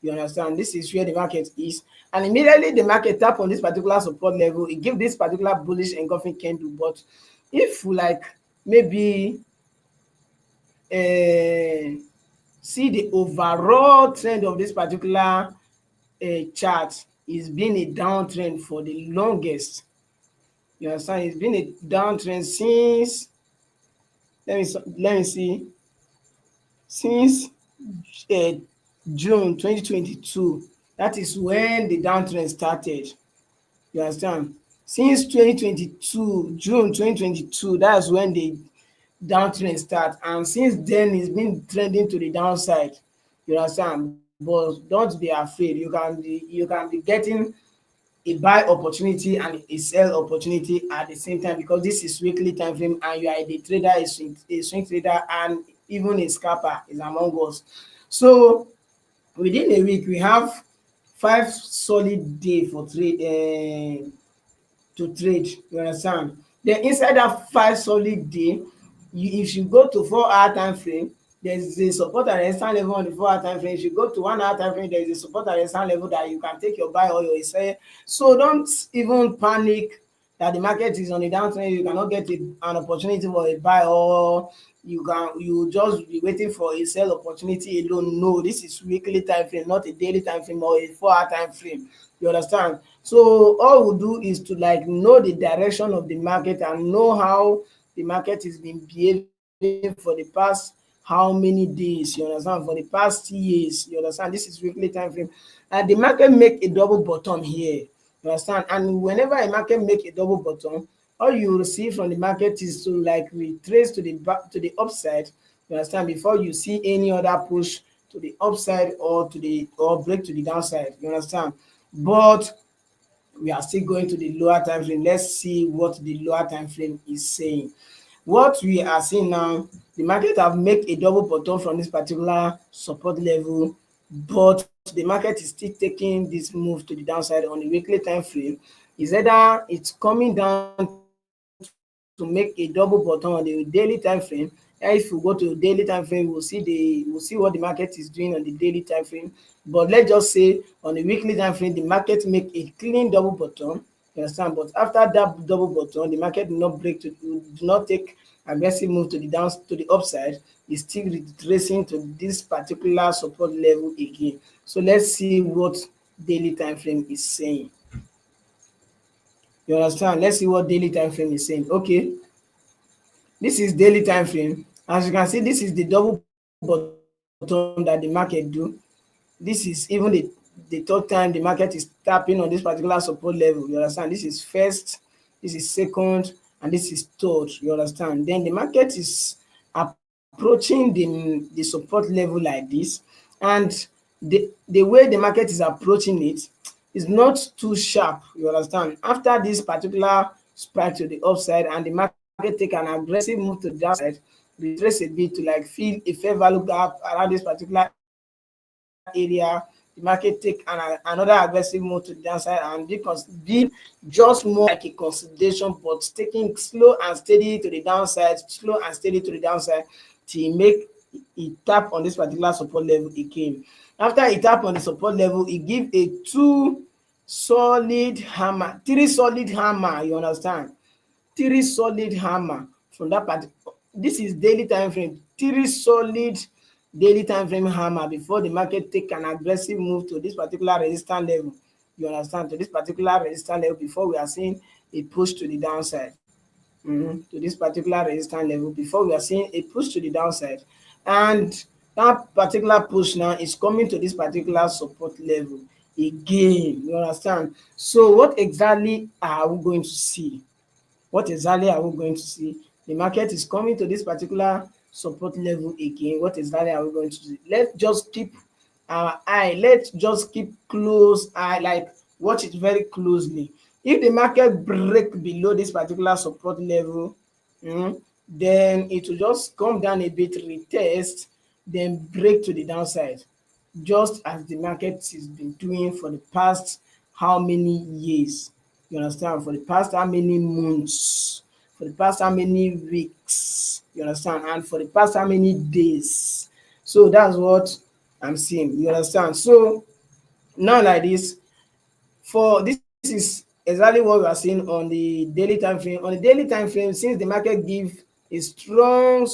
You understand? This is where the market is. And immediately the market tap on this particular support level, it give this particular bullish engulfing candle. But if we like maybe uh, see the overall trend of this particular chart is been a downtrend for the longest. You understand? It's been a downtrend since, let me see, since uh, June 2022. That is when the downtrend started. You understand? Since 2022, June 2022, that's when the downtrend start, and since then it's been trending to the downside. You understand? But don't be afraid. You can be getting a buy opportunity and a sell opportunity at the same time, because this is weekly time frame and you are a day trader, a swing trader, and even a scalper is among us. So within a week we have 5 solid day for trade, to trade. You understand? Then inside that 5 solid day, if you go to 4 hour time frame, there is a support and resistance level on the 4 hour time frame. If you go to 1 hour time frame, there is a support and resistance level that you can take your buy or your sell. So don't even panic that the market is on the downtrend, you cannot get an opportunity for a buy, or you just be waiting for a sell opportunity alone. No, this is weekly time frame, not a daily time frame or a 4 hour time frame. You understand? So all we do is to like know the direction of the market and know how the market has been behaving for the past how many days. You understand? For the past years. You understand? This is weekly time frame. And the market make a double bottom here. You understand? And whenever a market make a double bottom, all you will see from the market is to like retrace to the back to the upside. You understand? Before you see any other push to the upside or break to the downside. You understand? But we are still going to the lower time frame. Let's see what the lower time frame is saying. What we are seeing now, the market have make a double bottom from this particular support level, but the market is still taking this move to the downside on the weekly time frame. Is either it's coming down to make a double bottom on the daily time frame. And if we go to the daily time frame, we'll see what the market is doing on the daily time frame. But let's just say on the weekly time frame, the market make a clean double bottom. You understand? But after that double bottom, the market do not take aggressive move to the upside. It's still retracing to this particular support level again. So let's see what daily time frame is saying. You understand? Let's see what daily time frame is saying. Okay, this is daily time frame. As you can see, this is the double bottom that the market do. This is even the third time the market is tapping on this particular support level. You understand? This is first, this is second, and this is third. You understand? Then the market is approaching the support level like this, and the way the market is approaching it is not too sharp. You understand? After this particular spike to the upside and the market take an aggressive move to the downside, retrace a bit to like fill a fair value gap around this particular area. The market take another aggressive move to the downside, and being just more like a consolidation, but taking slow and steady to the downside, till make it tap on this particular support level again. After it tap on the support level, it give a three solid hammer. You understand? Three solid hammer from that part this is daily time frame, 3 solid daily time frame hammer before the market take an aggressive move to this particular resistance level. You understand, to this particular resistance level before we are seeing a push to the downside. To this particular resistance level before we are seeing a push to the downside. And that particular push now is coming to this particular support level again. You understand? So what exactly are we going to see? What exactly are we going to see? The market is coming to this particular support level again. What exactly are we going to see? Let's just keep our eye, let's just keep close eye, like watch it very closely. If the market break below this particular support level, then it will just come down a bit, retest, then break to the downside, just as the market has been doing for the past how many years. You understand? For the past how many months, for the past how many weeks, you understand? And for the past how many days. So that's what I'm seeing. You understand? So now like this, for this is exactly what we are seeing on the daily time frame. On the daily time frame, since the market give a strong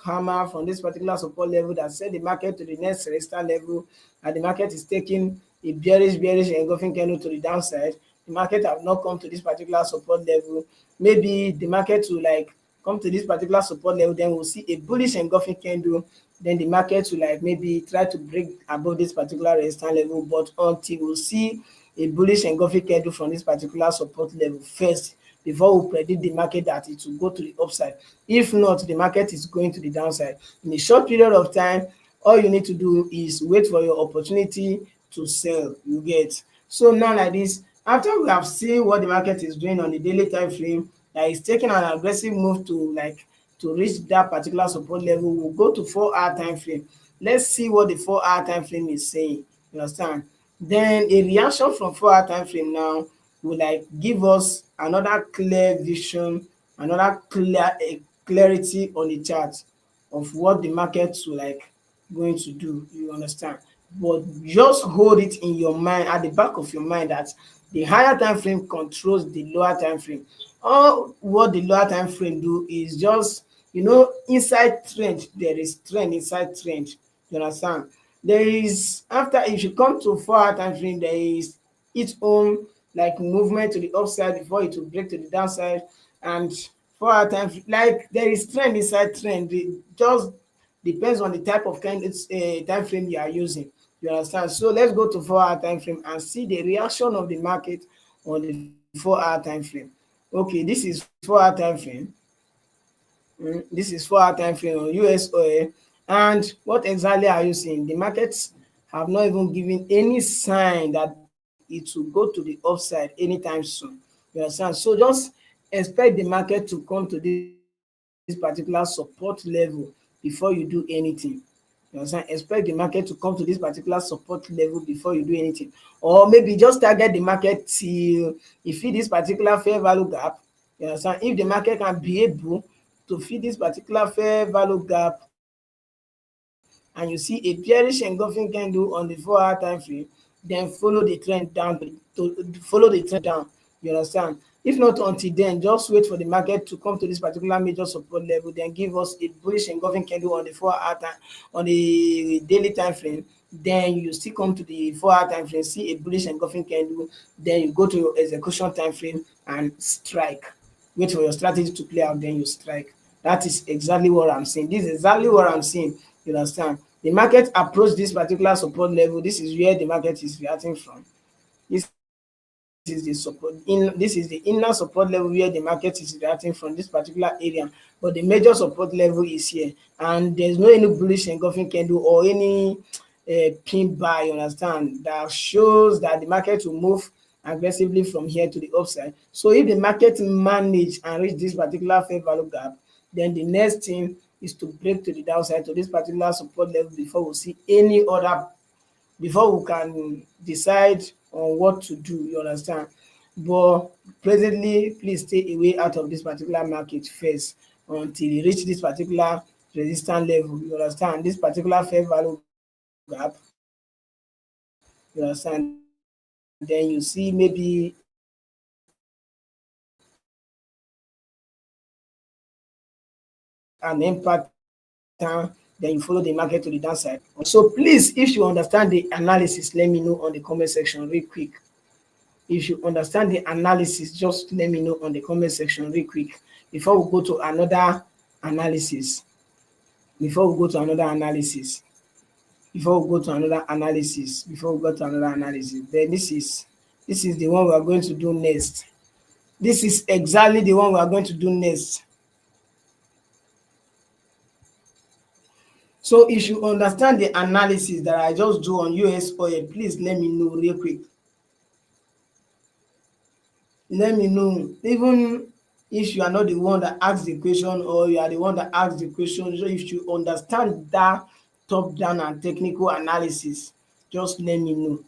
hammer from this particular support level that send the market to the next resistance level, and the market is taking a bearish engulfing candle to the downside, the market have not come to this particular support level. Maybe the market will like come to this particular support level, then we'll see a bullish engulfing candle, then the market will like maybe try to break above this particular resistance level, but until we'll see a bullish engulfing candle from this particular support level first before we predict the market that it will go to the upside. If not, the market is going to the downside. In a short period of time, all you need to do is wait for your opportunity to sell. You get? So now like this, after we have seen what the market is doing on the daily time frame, that is taking an aggressive move to like to reach that particular support level, we'll go to 4 hour time frame. Let's see what the 4 hour time frame is saying. You understand? Then a reaction from 4 hour time frame now will like give us another clear vision, another clarity on the chart of what the market will like going to do. You understand? But just hold it in your mind, at the back of your mind, that the higher time frame controls the lower time frame. All what the lower time frame do is just, inside trend, there is trend inside trend. You understand? There is, after, if you come to 4 hour time frame, there is its own like movement to the upside before it will break to the downside. And 4 hour time like there is trend inside trend. It just depends on the type of time frame you are using. You understand? So let's go to 4 hour time frame and see the reaction of the market on the 4 hour time frame. Okay, this is 4 hour time frame. This is 4 hour time frame on US oil. And what exactly are you seeing? The markets have not even given any sign that it will go to the upside anytime soon. You understand? So just expect the market to come to this particular support level before you do anything. You understand? Expect the market to come to this particular support level before you do anything. Or maybe just target the market till you fit this particular fair value gap. You understand? If the market can be able to fit this particular fair value gap, and you see a bearish engulfing candle on the 4 hour time frame, then follow the trend down follow the trend down. You understand? If not, until then, just wait for the market to come to this particular major support level, then give us a bullish engulfing candle on the 4 hour time, on the daily time frame. Then you still come to the 4 hour time frame, see a bullish engulfing candle, then you go to your execution time frame and strike. Wait for your strategy to play out, then you strike. That is exactly what I'm saying. This is exactly what I'm saying. You understand? The market approach this particular support level. This is where the market is reacting from. This is the inner support level where the market is reacting from, this particular area. But the major support level is here, and there's no any bullish engulfing candle or any pin buy. You understand? That shows that the market will move aggressively from here to the upside. So if the market manage and reach this particular fair value gap, then the next thing is to break to the downside to this particular support level before we see any other, before we can decide on what to do. You understand? But presently, please stay away out of this particular market first until you reach this particular resistance level. You understand? This particular fair value gap. You understand? Then you see maybe a an end pattern, then you follow the market to the downside. So please, if you understand the analysis, let me know on the comment section real quick. If you understand the analysis, just let me know on the comment section real quick before we go to another analysis. Before we go to another analysis. Before we go to another analysis. Before we go to another analysis. Then this is the one we are going to do next. This is exactly the one we are going to do next. So if you understand the analysis that I just do on US oil, please let me know real quick. Let me know. Even if you are not the one that asks the question or you are the one that asks the question, so if you understand that top down and technical analysis, just let me know.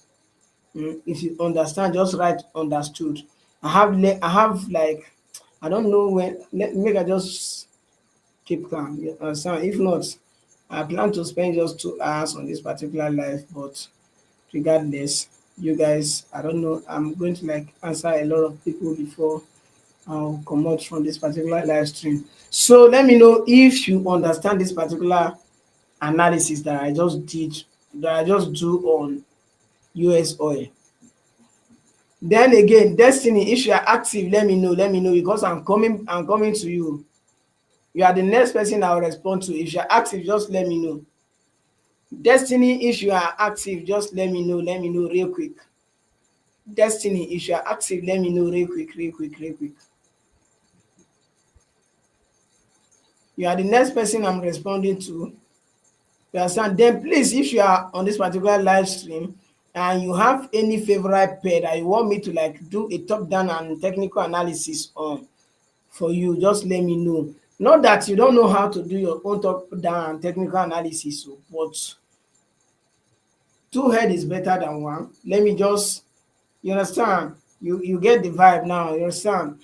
If you understand, just write understood. I have like, I don't know when, make I just keep calm. You understand? If not, I plan to spend just 2 hours on this particular live, but regardless, you guys, I don't know, I'm going to like answer a lot of people before I'll come out from this particular live stream. So let me know if you understand this particular analysis that I just did, that I just do on US oil. Then again, Destiny, if you are active, let me know because I'm coming to you. You are the next person I will respond to. If you are active, just let me know. Destiny, if you are active, just let me know real quick. Destiny, if you are active, let me know real quick. You are the next person I'm responding to. You understand? Then please, if you are on this particular live stream and you have any favorite pair that you want me to like do a top down and technical analysis on for you, just let me know. Not that you don't know how to do your own top down and technical analysis, but two head is better than one. Let me just, you understand? You get the vibe now, you understand?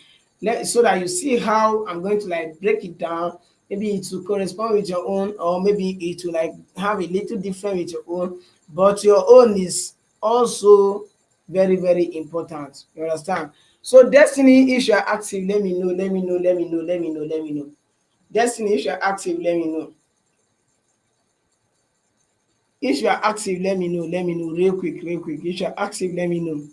So that you see how I'm going to like break it down. Maybe it will correspond with your own, or maybe it will like have a little different with your own, but your own is also very, very important. You understand? So Destiny, if you are active, let me know. Destiny, if you are active, let me know. If you are active, let me know real quick. If you are active, let me know.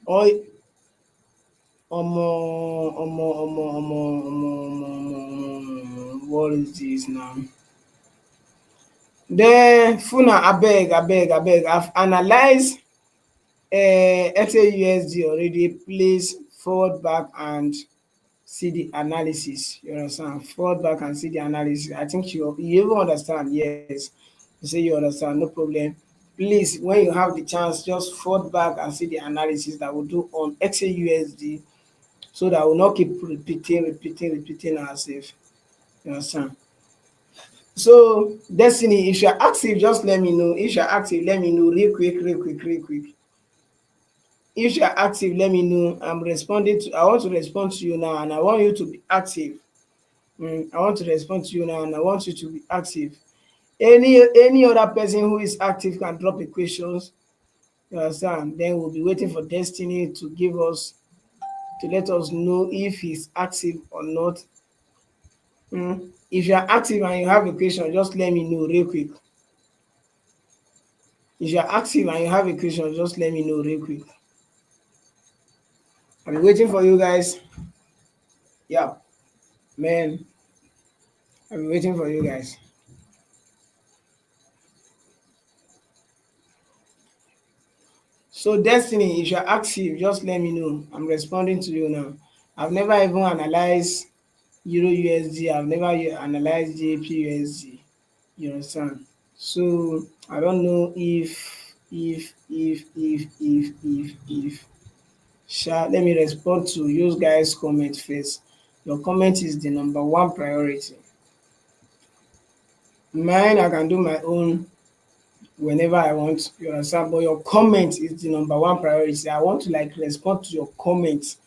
Or what is this now? Then Funa, abeg, I've analyzed XAUSD already. Please forward back and see the analysis. You understand? Forward back and see the analysis. I think you even understand. Yes, you say you understand. No problem. Please, when you have the chance, just forward back and see the analysis that we'll do on XAUSD, so that we'll not keep repeating ourselves. You understand? So Destiny, if you're active, just let me know. If you're active, let me know real quick. If you're active, let me know. I want to respond to you now, and I want you to be active. I want to respond to you now, and I want you to be active. Any other person who is active can drop a questions. You understand? Then we'll be waiting for Destiny to let us know if he's active or not. If you're active and you have a question, just let me know real quick. If you're active and you have a question, just let me know real quick. I'm waiting for you guys. Yeah, man. I'm waiting for you guys. So Destiny, if you're active, just let me know. I'm responding to you now. I've never even analyzed Euro USD. I've never analyzed JP USD. You understand? So I don't know if let me respond to you guys' comment first. Your comment is the number one priority. Mine, I can do my own whenever I want, you understand? But your comment is the number one priority. I want to like respond to your comments.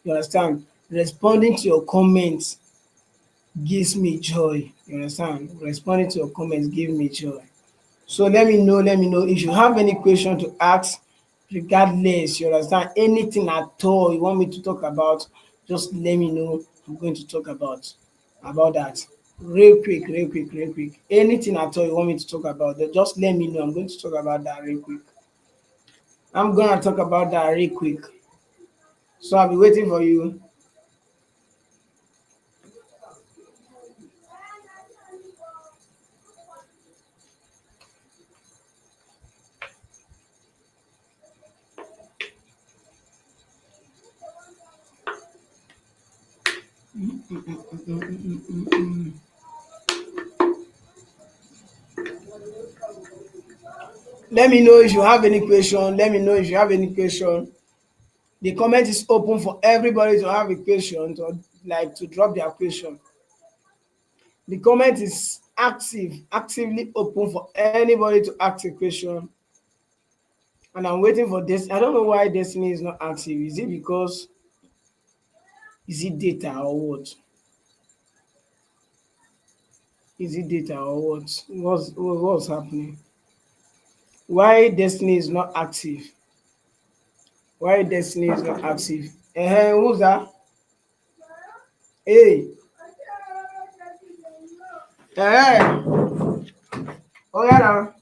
You understand? Responding to your comments gives me joy. You understand? Responding to your comments gives me joy. So let me know if you have any question to ask. regardless, you understand, anything at all you want me to talk about, just let me know. I'm going to talk about that real quick, real quick, real quick. Anything at all you want me to talk about, then just let me know. I'm going to talk about that real quick. I'm gonna talk about that real quick. So I'll be waiting for you. Let me know if you have any question. Let me know if you have any question. The comment is open for everybody to have a question, to like to drop their question. The comment is actively open for anybody to ask a question. And I'm waiting for this. I don't know why Destiny is not active. Is it because is it data or what? Is it data or what? What's happening? Why Destiny is not active? Why Destiny is not active? Who's that? Hey, oh yeah now.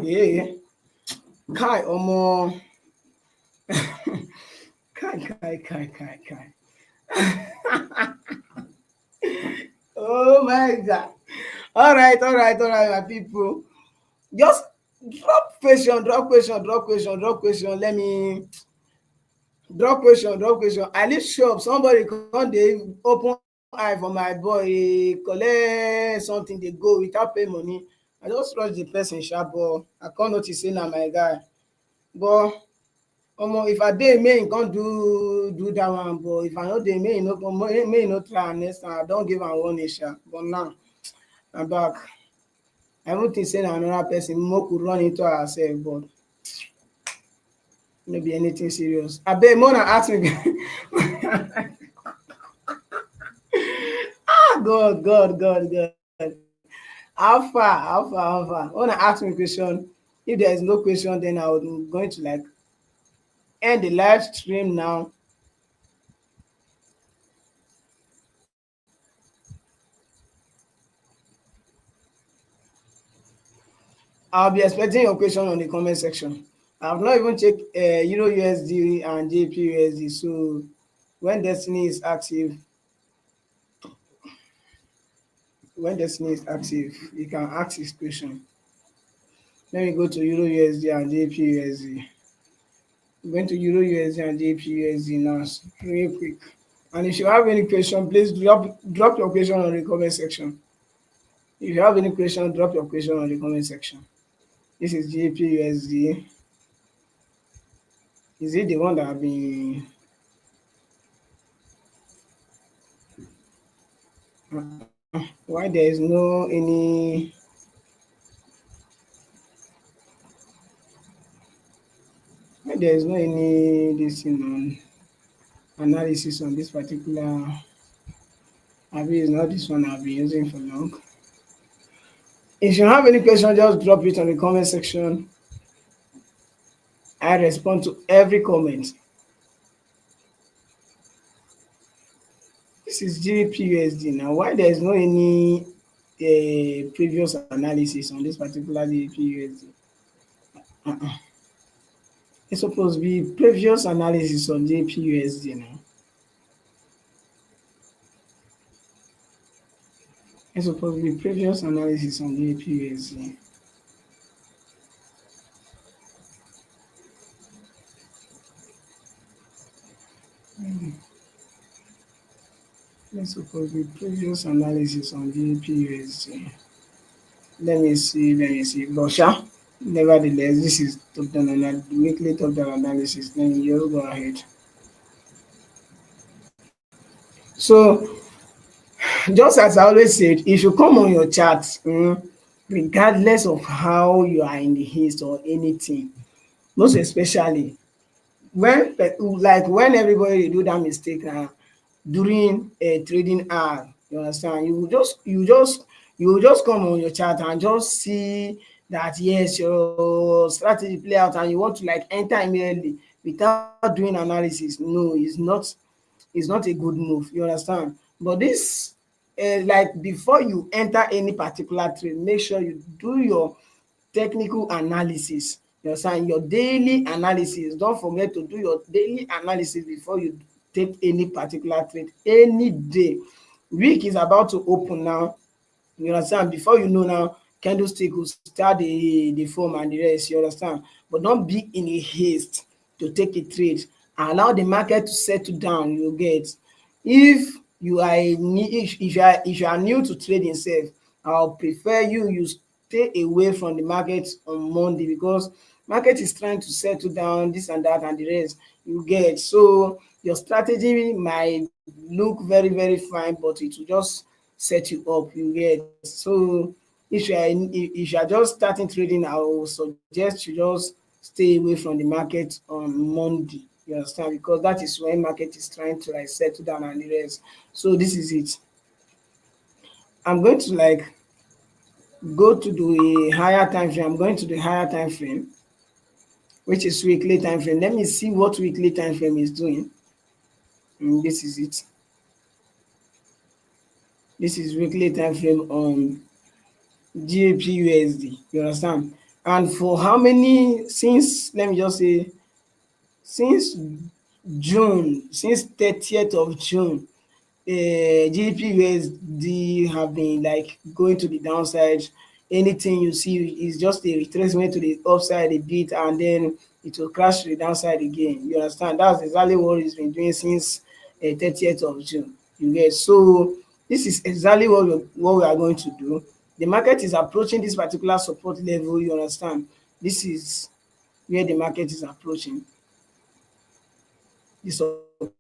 Yeah. Kai omo. Kai. Oh my god. All right, my people. Just drop question. Let me drop question. I leave shop, somebody come dey open eye for my boy, collect something dey go without pay money. I just rush the person sharp, but I come notice say na my guy. But omo, if I dey make him come do dat one, but if I no dey make him no come, make him no try am next time. I don give am warning sha, but now na back. I even think say na another person make we run into ourselves, but no be anything serious. Abeg make una ask me. Ah, God. How far? Una ask me question. If there is no question, then I'm going to like end the live stream now. I'll be expecting your question on the comment section. I've not even checked Euro USD and JP USD. So when Destiny is active, you can ask his question. Let me go to Euro USD and JP USD. I'm going to Euro USD and JP USD now, real quick. And if you have any question, please drop your question on the comment section. If you have any question, drop your question on the comment section. This is JP USD. Is it the one that I've been? Why there is no any? Why there is no any this on analysis on this particular? Maybe it's not this one I've been using for long. If you have any question, just drop it on the comment section. I respond to every comment. This is GBP now. Why there is no any previous analysis on this particular GBP? It's supposed to be previous analysis on JPUSD now. It's supposed to be previous analysis on JPUSD. It's supposed to be previous analysis on JPUSD. Let me see. But nevertheless, this is top-down weekly top-down analysis. Then you go ahead. So, just as I always said, if you come on your chart, regardless of how you are in the haste or anything, most especially when everybody do that mistake during a trading hour, you understand, you just come on your chart and just see that yes, your strategy play out and you want to like enter immediately without doing analysis. No, it's not a good move, you understand. But this like before you enter any particular trade, make sure you do your technical analysis, you understand, your daily analysis. Don't forget to do your daily analysis before you take any particular trade any day. Week is about to open now, you understand. Before you know now, candlestick will start the form and the rest, you understand. But don't be in a haste to take a trade. Allow the market to settle down, you get. If you are if you are new to trading sef, I'll prefer you stay away from the market on Monday, because market is trying to settle down, this and that and the rest, you get. So your strategy might look very fine, but it will just set you up, you get. So if you are just starting trading, I will suggest you just stay away from the market on Monday, you understand, because that is when market is trying to like settle down and the rest. So this is it. I'm going to like go to the higher time frame. I'm going to the higher time frame, which is weekly time frame. Let me see what weekly time frame is doing. This is it. This is weekly time frame on GAPUSD. You understand? And for how many, since, let me just say, since June, since 30th of June, GBP have been like going to the downside. Anything you see is just a retracement to the upside a bit, and then it will crash to the downside again. You understand? That's exactly what it's been doing since 30th of June. You get, so this is exactly what we are going to do. The market is approaching this particular support level. You understand? This is where the market is approaching the support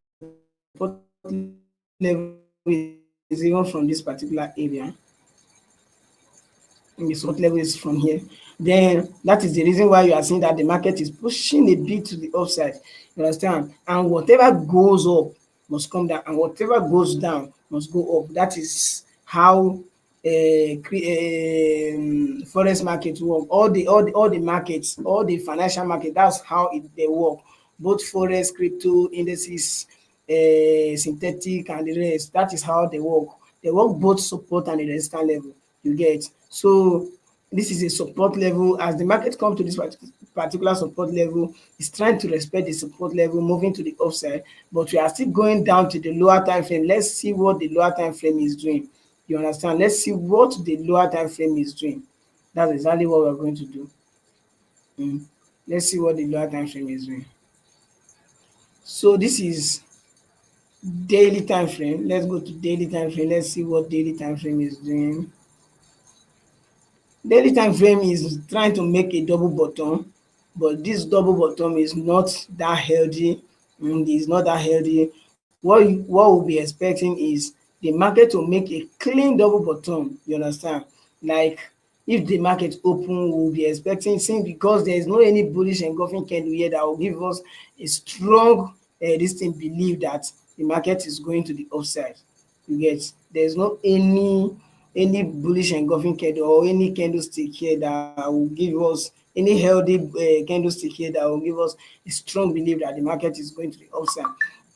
level is even from this particular area. And the support level is from here. Then that is the reason why you are seeing that the market is pushing a bit to the upside. You understand? And whatever goes up must come down, and whatever goes down must go up. That is how forex market work. All the markets, all the financial market, that's how they work. Both forex, crypto, indices, synthetic, and the rest. That is how they work. They work both support and the resistance level. You get. So this is a support level. As the market comes to this particular support level, it's trying to respect the support level, moving to the upside, but we are still going down to the lower time frame. Let's see what the lower time frame is doing. You understand? Let's see what the lower time frame is doing. That's exactly what we're going to do. Mm. Let's see what the lower time frame is doing. So this is daily time frame. Let's go to daily time frame. Let's see what daily time frame is doing. Daily time frame is trying to make a double bottom, but this double bottom is not that healthy. It's not that healthy. What we'll be expecting is the market to make a clean double bottom. You understand? Like if the market open, we'll be expecting, since because there is no any bullish engulfing candle here that will give us a strong this thing belief that the market is going to the upside. You get, there's no any bullish engulfing candle or any candlestick here that will give us any healthy candlestick here that will give us a strong belief that the market is going to the upside.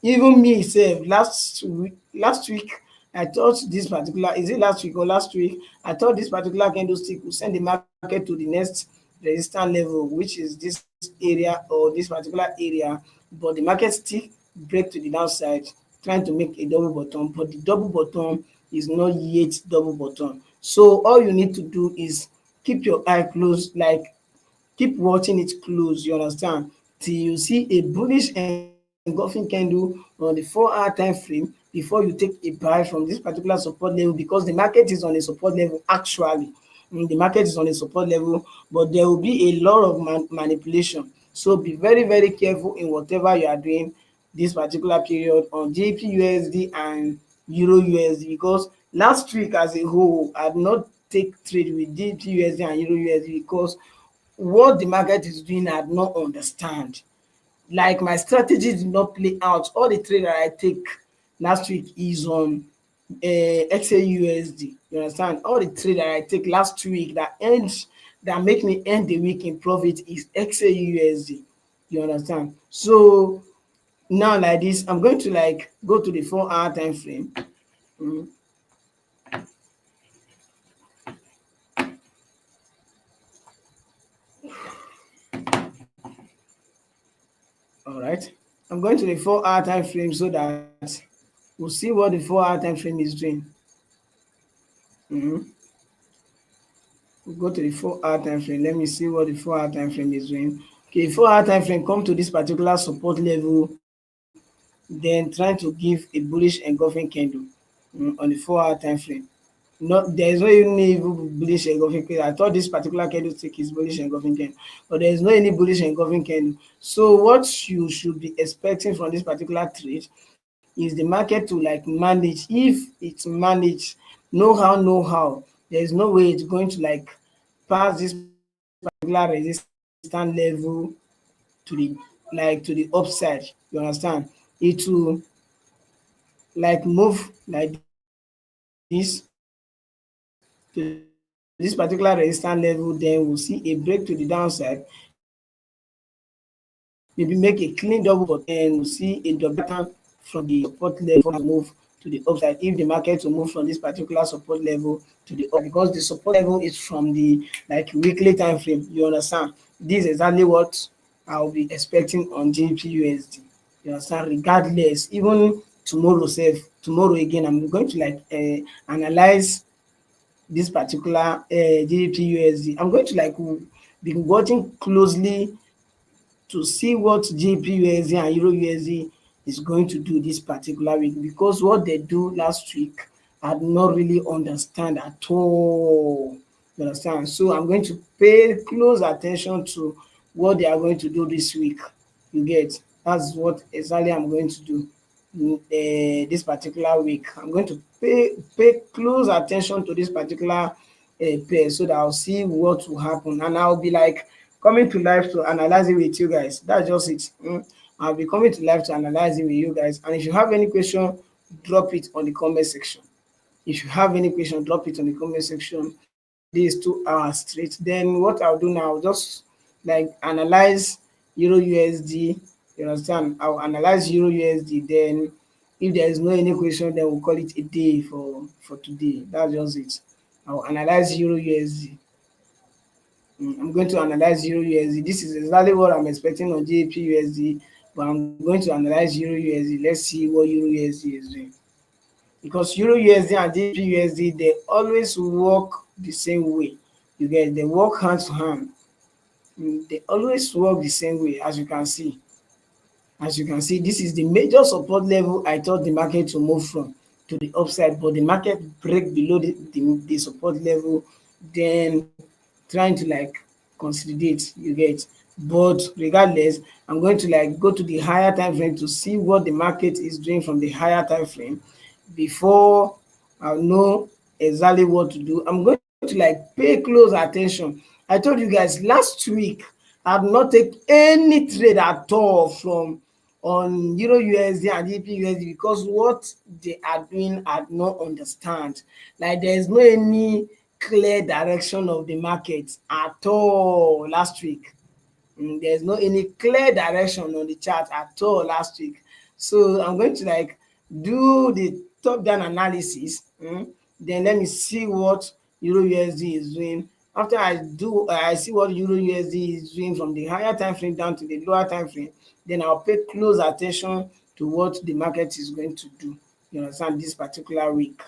Even me sef, last week I thought this particular, is it last week or last week, I thought this particular candlestick will send the market to the next resistance level, which is this area or this particular area, but the market still break to the downside, trying to make a double bottom, but the double bottom is not yet double bottom. So all you need to do is keep your eye closed, like keep watching it close, you understand, till you see a bullish engulfing candle on the 4-hour time frame before you take a buy from this particular support level, because the market is on a support level actually. The market is on a support level, but there will be a lot of manipulation. So be very, very careful in whatever you are doing this particular period on JPUSD and Euro USD, because last week as a whole I did not take trade with JPUSD and Euro USD because what the market is doing I do not understand. Like my strategy did not play out. All the trade that I take last week is on XAUSD. You understand? All the trade that I take last week that make me end the week in profit is XAUSD. You understand? So now like this, I'm going to like go to the 4-hour time frame. Mm. All right. I'm going to the 4-hour time frame so that we'll see what the 4-hour time frame is doing. Mm-hmm. We'll go to the 4-hour time frame. Let me see what the 4-hour time frame is doing. Okay, 4-hour time frame come to this particular support level, then trying to give a bullish engulfing candle on the 4-hour time frame. Not there is no any bullish engulfing candle. I thought this particular candlestick is bullish engulfing candle, but there is no any bullish engulfing candle. So what you should be expecting from this particular trade is the market to like manage. If it's managed, know how, there is no way it's going to like pass this particular resistance level to the upside. You understand? It will like move like this to this particular resistance level, then we'll see a break to the downside, maybe make a clean double bottom, then we'll see a double pattern from the support level before the market will move to the upside. to the upside if the market will move from this particular support level to the up, because the support level is from the like weekly time frame. You understand? This is exactly what I'll be expecting on GPUSD. You understand? Regardless, even tomorrow, tomorrow again, I'm going to like analyze this particular GPUSD. I'm going to like be watching closely to see what GBP and Euro USD is going to do this particular week, because what they do last week I did not really understand at all. You understand? So I'm going to pay close attention to what they are going to do this week. You get? That's what exactly I'm going to do this particular week. I'm going to pay close attention to this particular pair so that I'll see what will happen, and I'll be like coming to life to analyze it with you guys. That's just it. I'll be coming to life to analyze it with you guys. And if you have any question, drop it on the comment section. If you have any question, drop it on the comment section. These 2 hours straight. Then what I'll do now, just like analyze Euro USD. You understand? I'll analyze Euro USD. Then if there is no any question, then we'll call it a day for today. That's just it. I'll analyze Euro USD. I'm going to analyze Euro USD. This is exactly what I'm expecting on JP USD, but I'm going to analyze Euro USD. Let's see what Euro USD is doing. Because Euro USD and JP USD, they always work the same way. You get, they work hand to hand. They always work the same way, as you can see. As you can see, this is the major support level I thought the market to move from to the upside, but the market break below the support level, then trying to like consolidate, you get. But regardless, I'm going to like go to the higher time frame to see what the market is doing from the higher time frame before I'll know exactly what to do. I'm going to like pay close attention. I told you guys last week I've not taken any trade at all from on Euro USD and EP USD, because what they are doing I don't understand. Like there's no any clear direction of the market at all last week. There's no any clear direction on the chart at all last week. So I'm going to like do the top down analysis. Then let me see what Euro USD is doing. After I see what Euro USD is doing from the higher time frame down to the lower time frame, then I'll pay close attention to what the market is going to do. You understand? This particular week.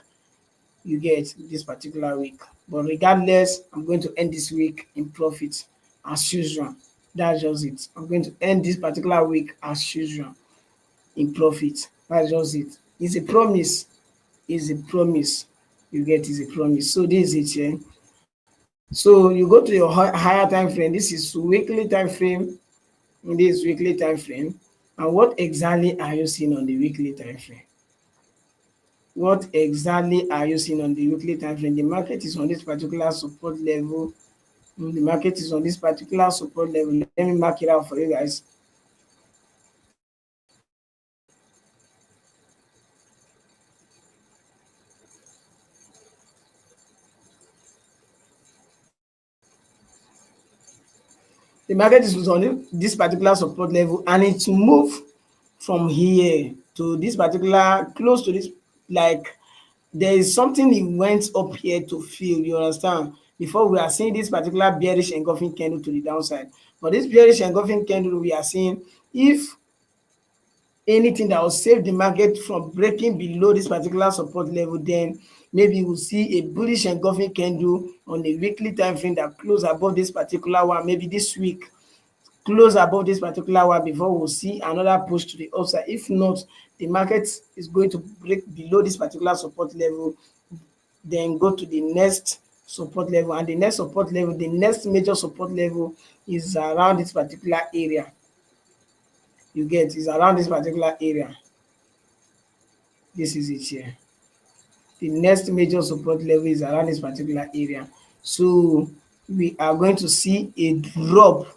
You get, this particular week. But regardless, I'm going to end this week in profit as usual. That's just it. I'm going to end this particular week as usual in profit. That's just it. It's a promise. It's a promise. You get, is a promise. So this is it. Yeah? So you go to your higher time frame. This is weekly time frame. This weekly time frame. And what exactly are you seeing on the weekly time frame? What exactly are you seeing on the weekly time frame? The market is on this particular support level. The market is on this particular support level. Let me mark it out for you guys. The market is on this particular support level, and it moved from here to this particular, close to this, like there is something it went up here to fill, you understand, before we are seeing this particular bearish engulfing candle to the downside. But this bearish engulfing candle we are seeing, if anything that will save the market from breaking below this particular support level, then maybe we'll see a bullish engulfing candle on a weekly time frame that close above this particular one, maybe this week close above this particular one before we'll see another push to the upside. If not, the market is going to break below this particular support level, then go to the next support level, and the next support level, the next major support level is around this particular area. You get, is around this particular area. This is it here. The next major support level is around this particular area. So we are going to see a drop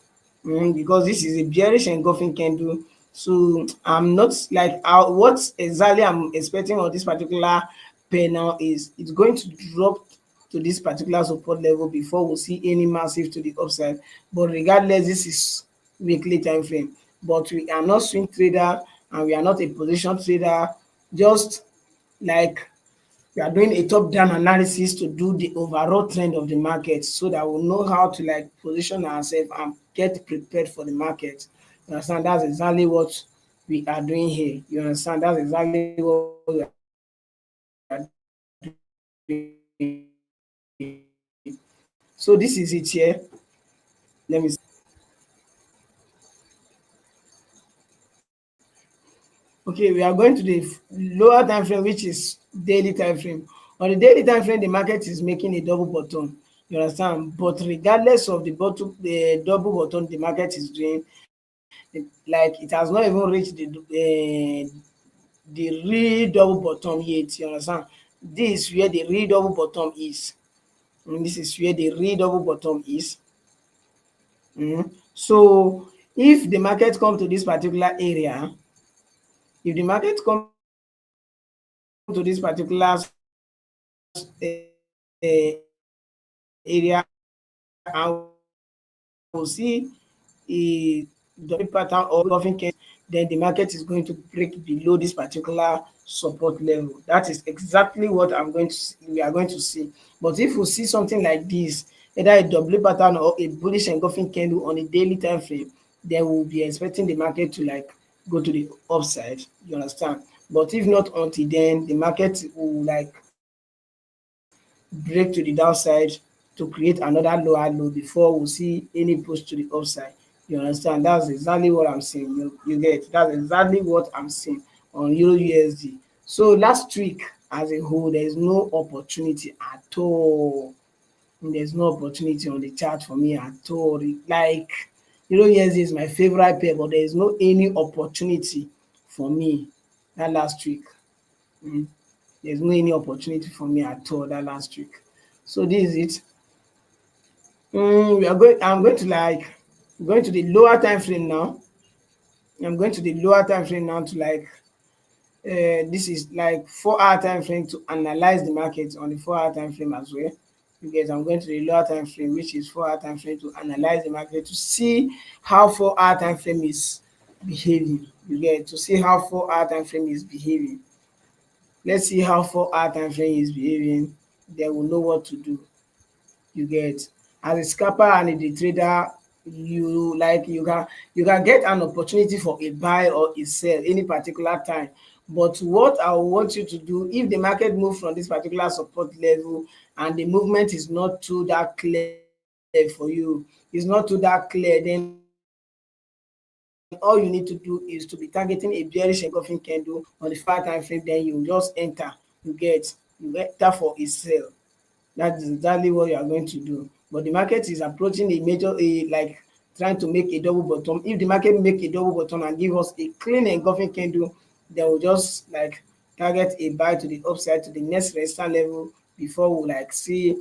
because this is a bearish engulfing candle. So I'm not like what exactly I'm expecting on this particular pair now is it's going to drop to this particular support level before we'll see any massive to the upside. But regardless, this is weekly time frame. But we are not swing trader and we are not a position trader. Just like we are doing a top-down analysis to do the overall trend of the market so that we'll know how to like position ourselves and get prepared for the market. You understand? That's exactly what we are doing here. You understand? That's exactly what we are doing here. So this is it here. Let me see. Okay, we are going to the lower time frame, which is daily time frame. On the daily time frame, the market is making a double bottom. You understand? But regardless of the double bottom the market is doing, like it has not even reached the real double bottom yet. You understand? This is where the real double bottom is. And this is where the real double bottom is. So if the market come to this particular area, if the market come to this particular area and we see a double pattern or engulfing candle, then the market is going to break below this particular support level. That is exactly what we are going to see. But if we see something like this, either a double pattern or a bullish engulfing candle on a daily time frame, then we'll be expecting the market to like go to the upside. You understand? But if not until then, the market will like break to the downside to create another lower low before we see any push to the upside. You understand? That's exactly what I'm saying. You get? That's exactly what I'm saying on Euro USD. So last week as a whole, there is no opportunity at all. There's no opportunity on the chart for me at all. Like Euro USD is my favorite pair, but there is no any opportunity for me that last week. Mm. There's no any opportunity for me at all that last week. So this is it. I'm going to like going to the lower time frame now. I'm going to the lower time frame now to like this is like 4 hour time frame to analyze the market on the 4 hour time frame as well. Because I'm going to the lower time frame, which is 4 hour time frame to analyze the market to see how 4 hour time frame is behaving. You get to see how 4 hour time frame is behaving. Let's see how 4 hour time frame is behaving. Then we'll know what to do. You get? As a scalper and a day trader, you can get an opportunity for a buy or a sell any particular time. But what I want you to do, if the market move from this particular support level and the movement is not too that clear for you, it's not too that clear, then all you need to do is to be targeting a bearish engulfing candle on the 4 hour time frame. Then you just enter. You enter for a sell. That is exactly what you are going to do. But the market is approaching a major like trying to make a double bottom. If the market make a double bottom and give us a clean engulfing candle, then we'll just like target a buy to the upside to the next resistance level before we like see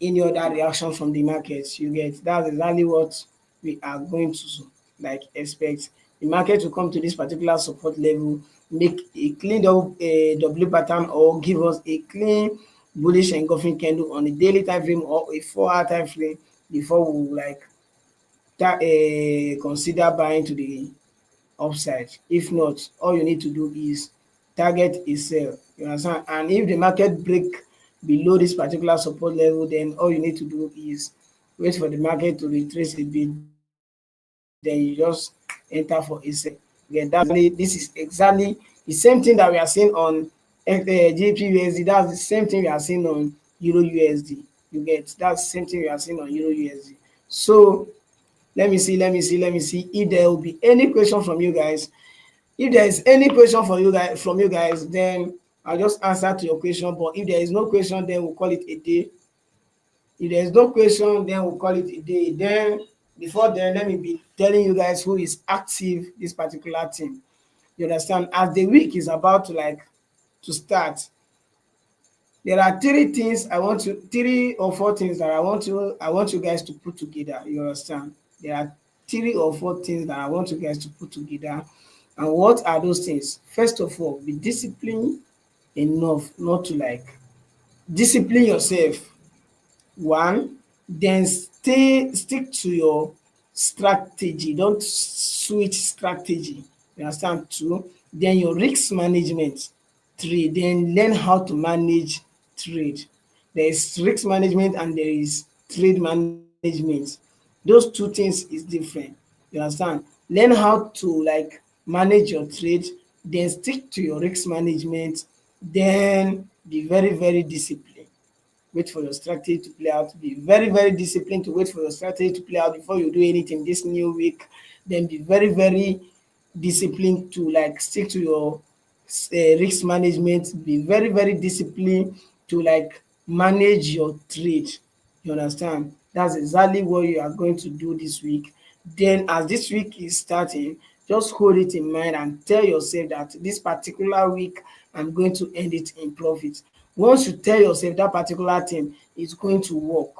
any other reaction from the market. You get? That's exactly what we are going to like expect. The market will come to this particular support level, make a clean W pattern or give us a clean bullish engulfing candle on a daily time frame or a 4 hour time frame before we like consider buying to the upside. If not, all you need to do is target a sell. You understand? And if the market break below this particular support level, then all you need to do is wait for the market to retrace a bit, then you just enter for a sell. Again, this is exactly the same thing that we are seeing on GBP That's the same thing we are seeing on Euro USD. You get? That's the same thing we are seeing on Euro USD. So let me see if there will be any question from you guys. If there is any question from you guys, then I'll just answer to your question. But if there is no question, then we'll call it a day. If there is no question, then we'll call it a day. Then before then, let me be telling you guys who is active this particular thing. You understand? As the week is about to like to start, there are three or four things that I want you guys to put together. You understand? There are 3 or 4 things that I want you guys to put together. And what are those things? First of all, be disciplined enough not to like discipline yourself. One, then stick to your strategy. Don't switch strategy. You understand? Two, then your risk management. trade, then learn how to manage trade. There is risk management and there is trade management. Those two things is different. You understand? Learn how to like manage your trade, then stick to your risk management, then be very, very disciplined. Wait for your strategy to play out. Be very, very disciplined to wait for your strategy to play out before you do anything this new week. Then be very, very disciplined to like stick to your risk management. Be very, very disciplined to like manage your trade. You understand? That's exactly what you are going to do this week. Then, as this week is starting, just hold it in mind and tell yourself that this particular week I'm going to end it in profit. Once you tell yourself that particular thing is going to work,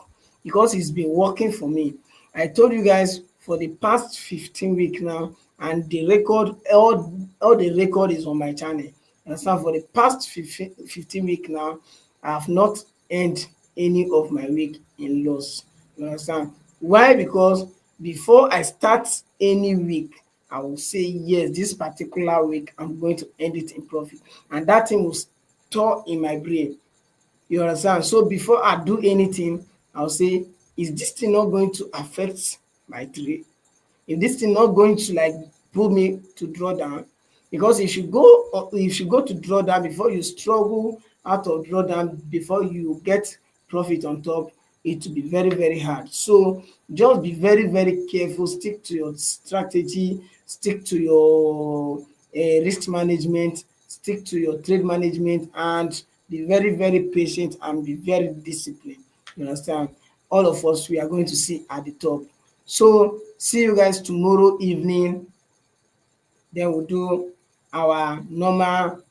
because it's been working for me. I told you guys for the past 15 weeks now, and the record, all the record is on my channel. You understand? For the past 15 weeks now, I have not earned any of my week in loss. You understand? Why? Because before I start any week, I will say yes, this particular week I'm going to end it in profit, and that thing will store in my brain. You understand? So before I do anything, I'll say, is this thing not going to affect my trade? If this thing not going to like pull me to draw down? Because if you go to draw down before you struggle out of draw down before you get profit on top, it will be very, very hard. So just be very, very careful, stick to your strategy, stick to your risk management, stick to your trade management, and be very, very patient and be very disciplined. You understand? All of us, we are going to see at the top. So see you guys tomorrow evening. Then we'll do our normal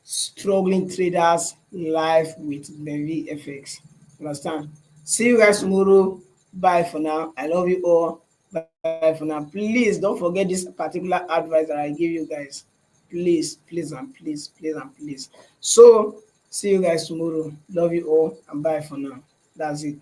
struggling traders live with Benv FX. Understand? See you guys tomorrow. Bye for now. I love you all. Bye for now. Please don't forget this particular advice that I give you guys. Please, please, and please, please, and please. So see you guys tomorrow. Love you all and bye for now. That's it.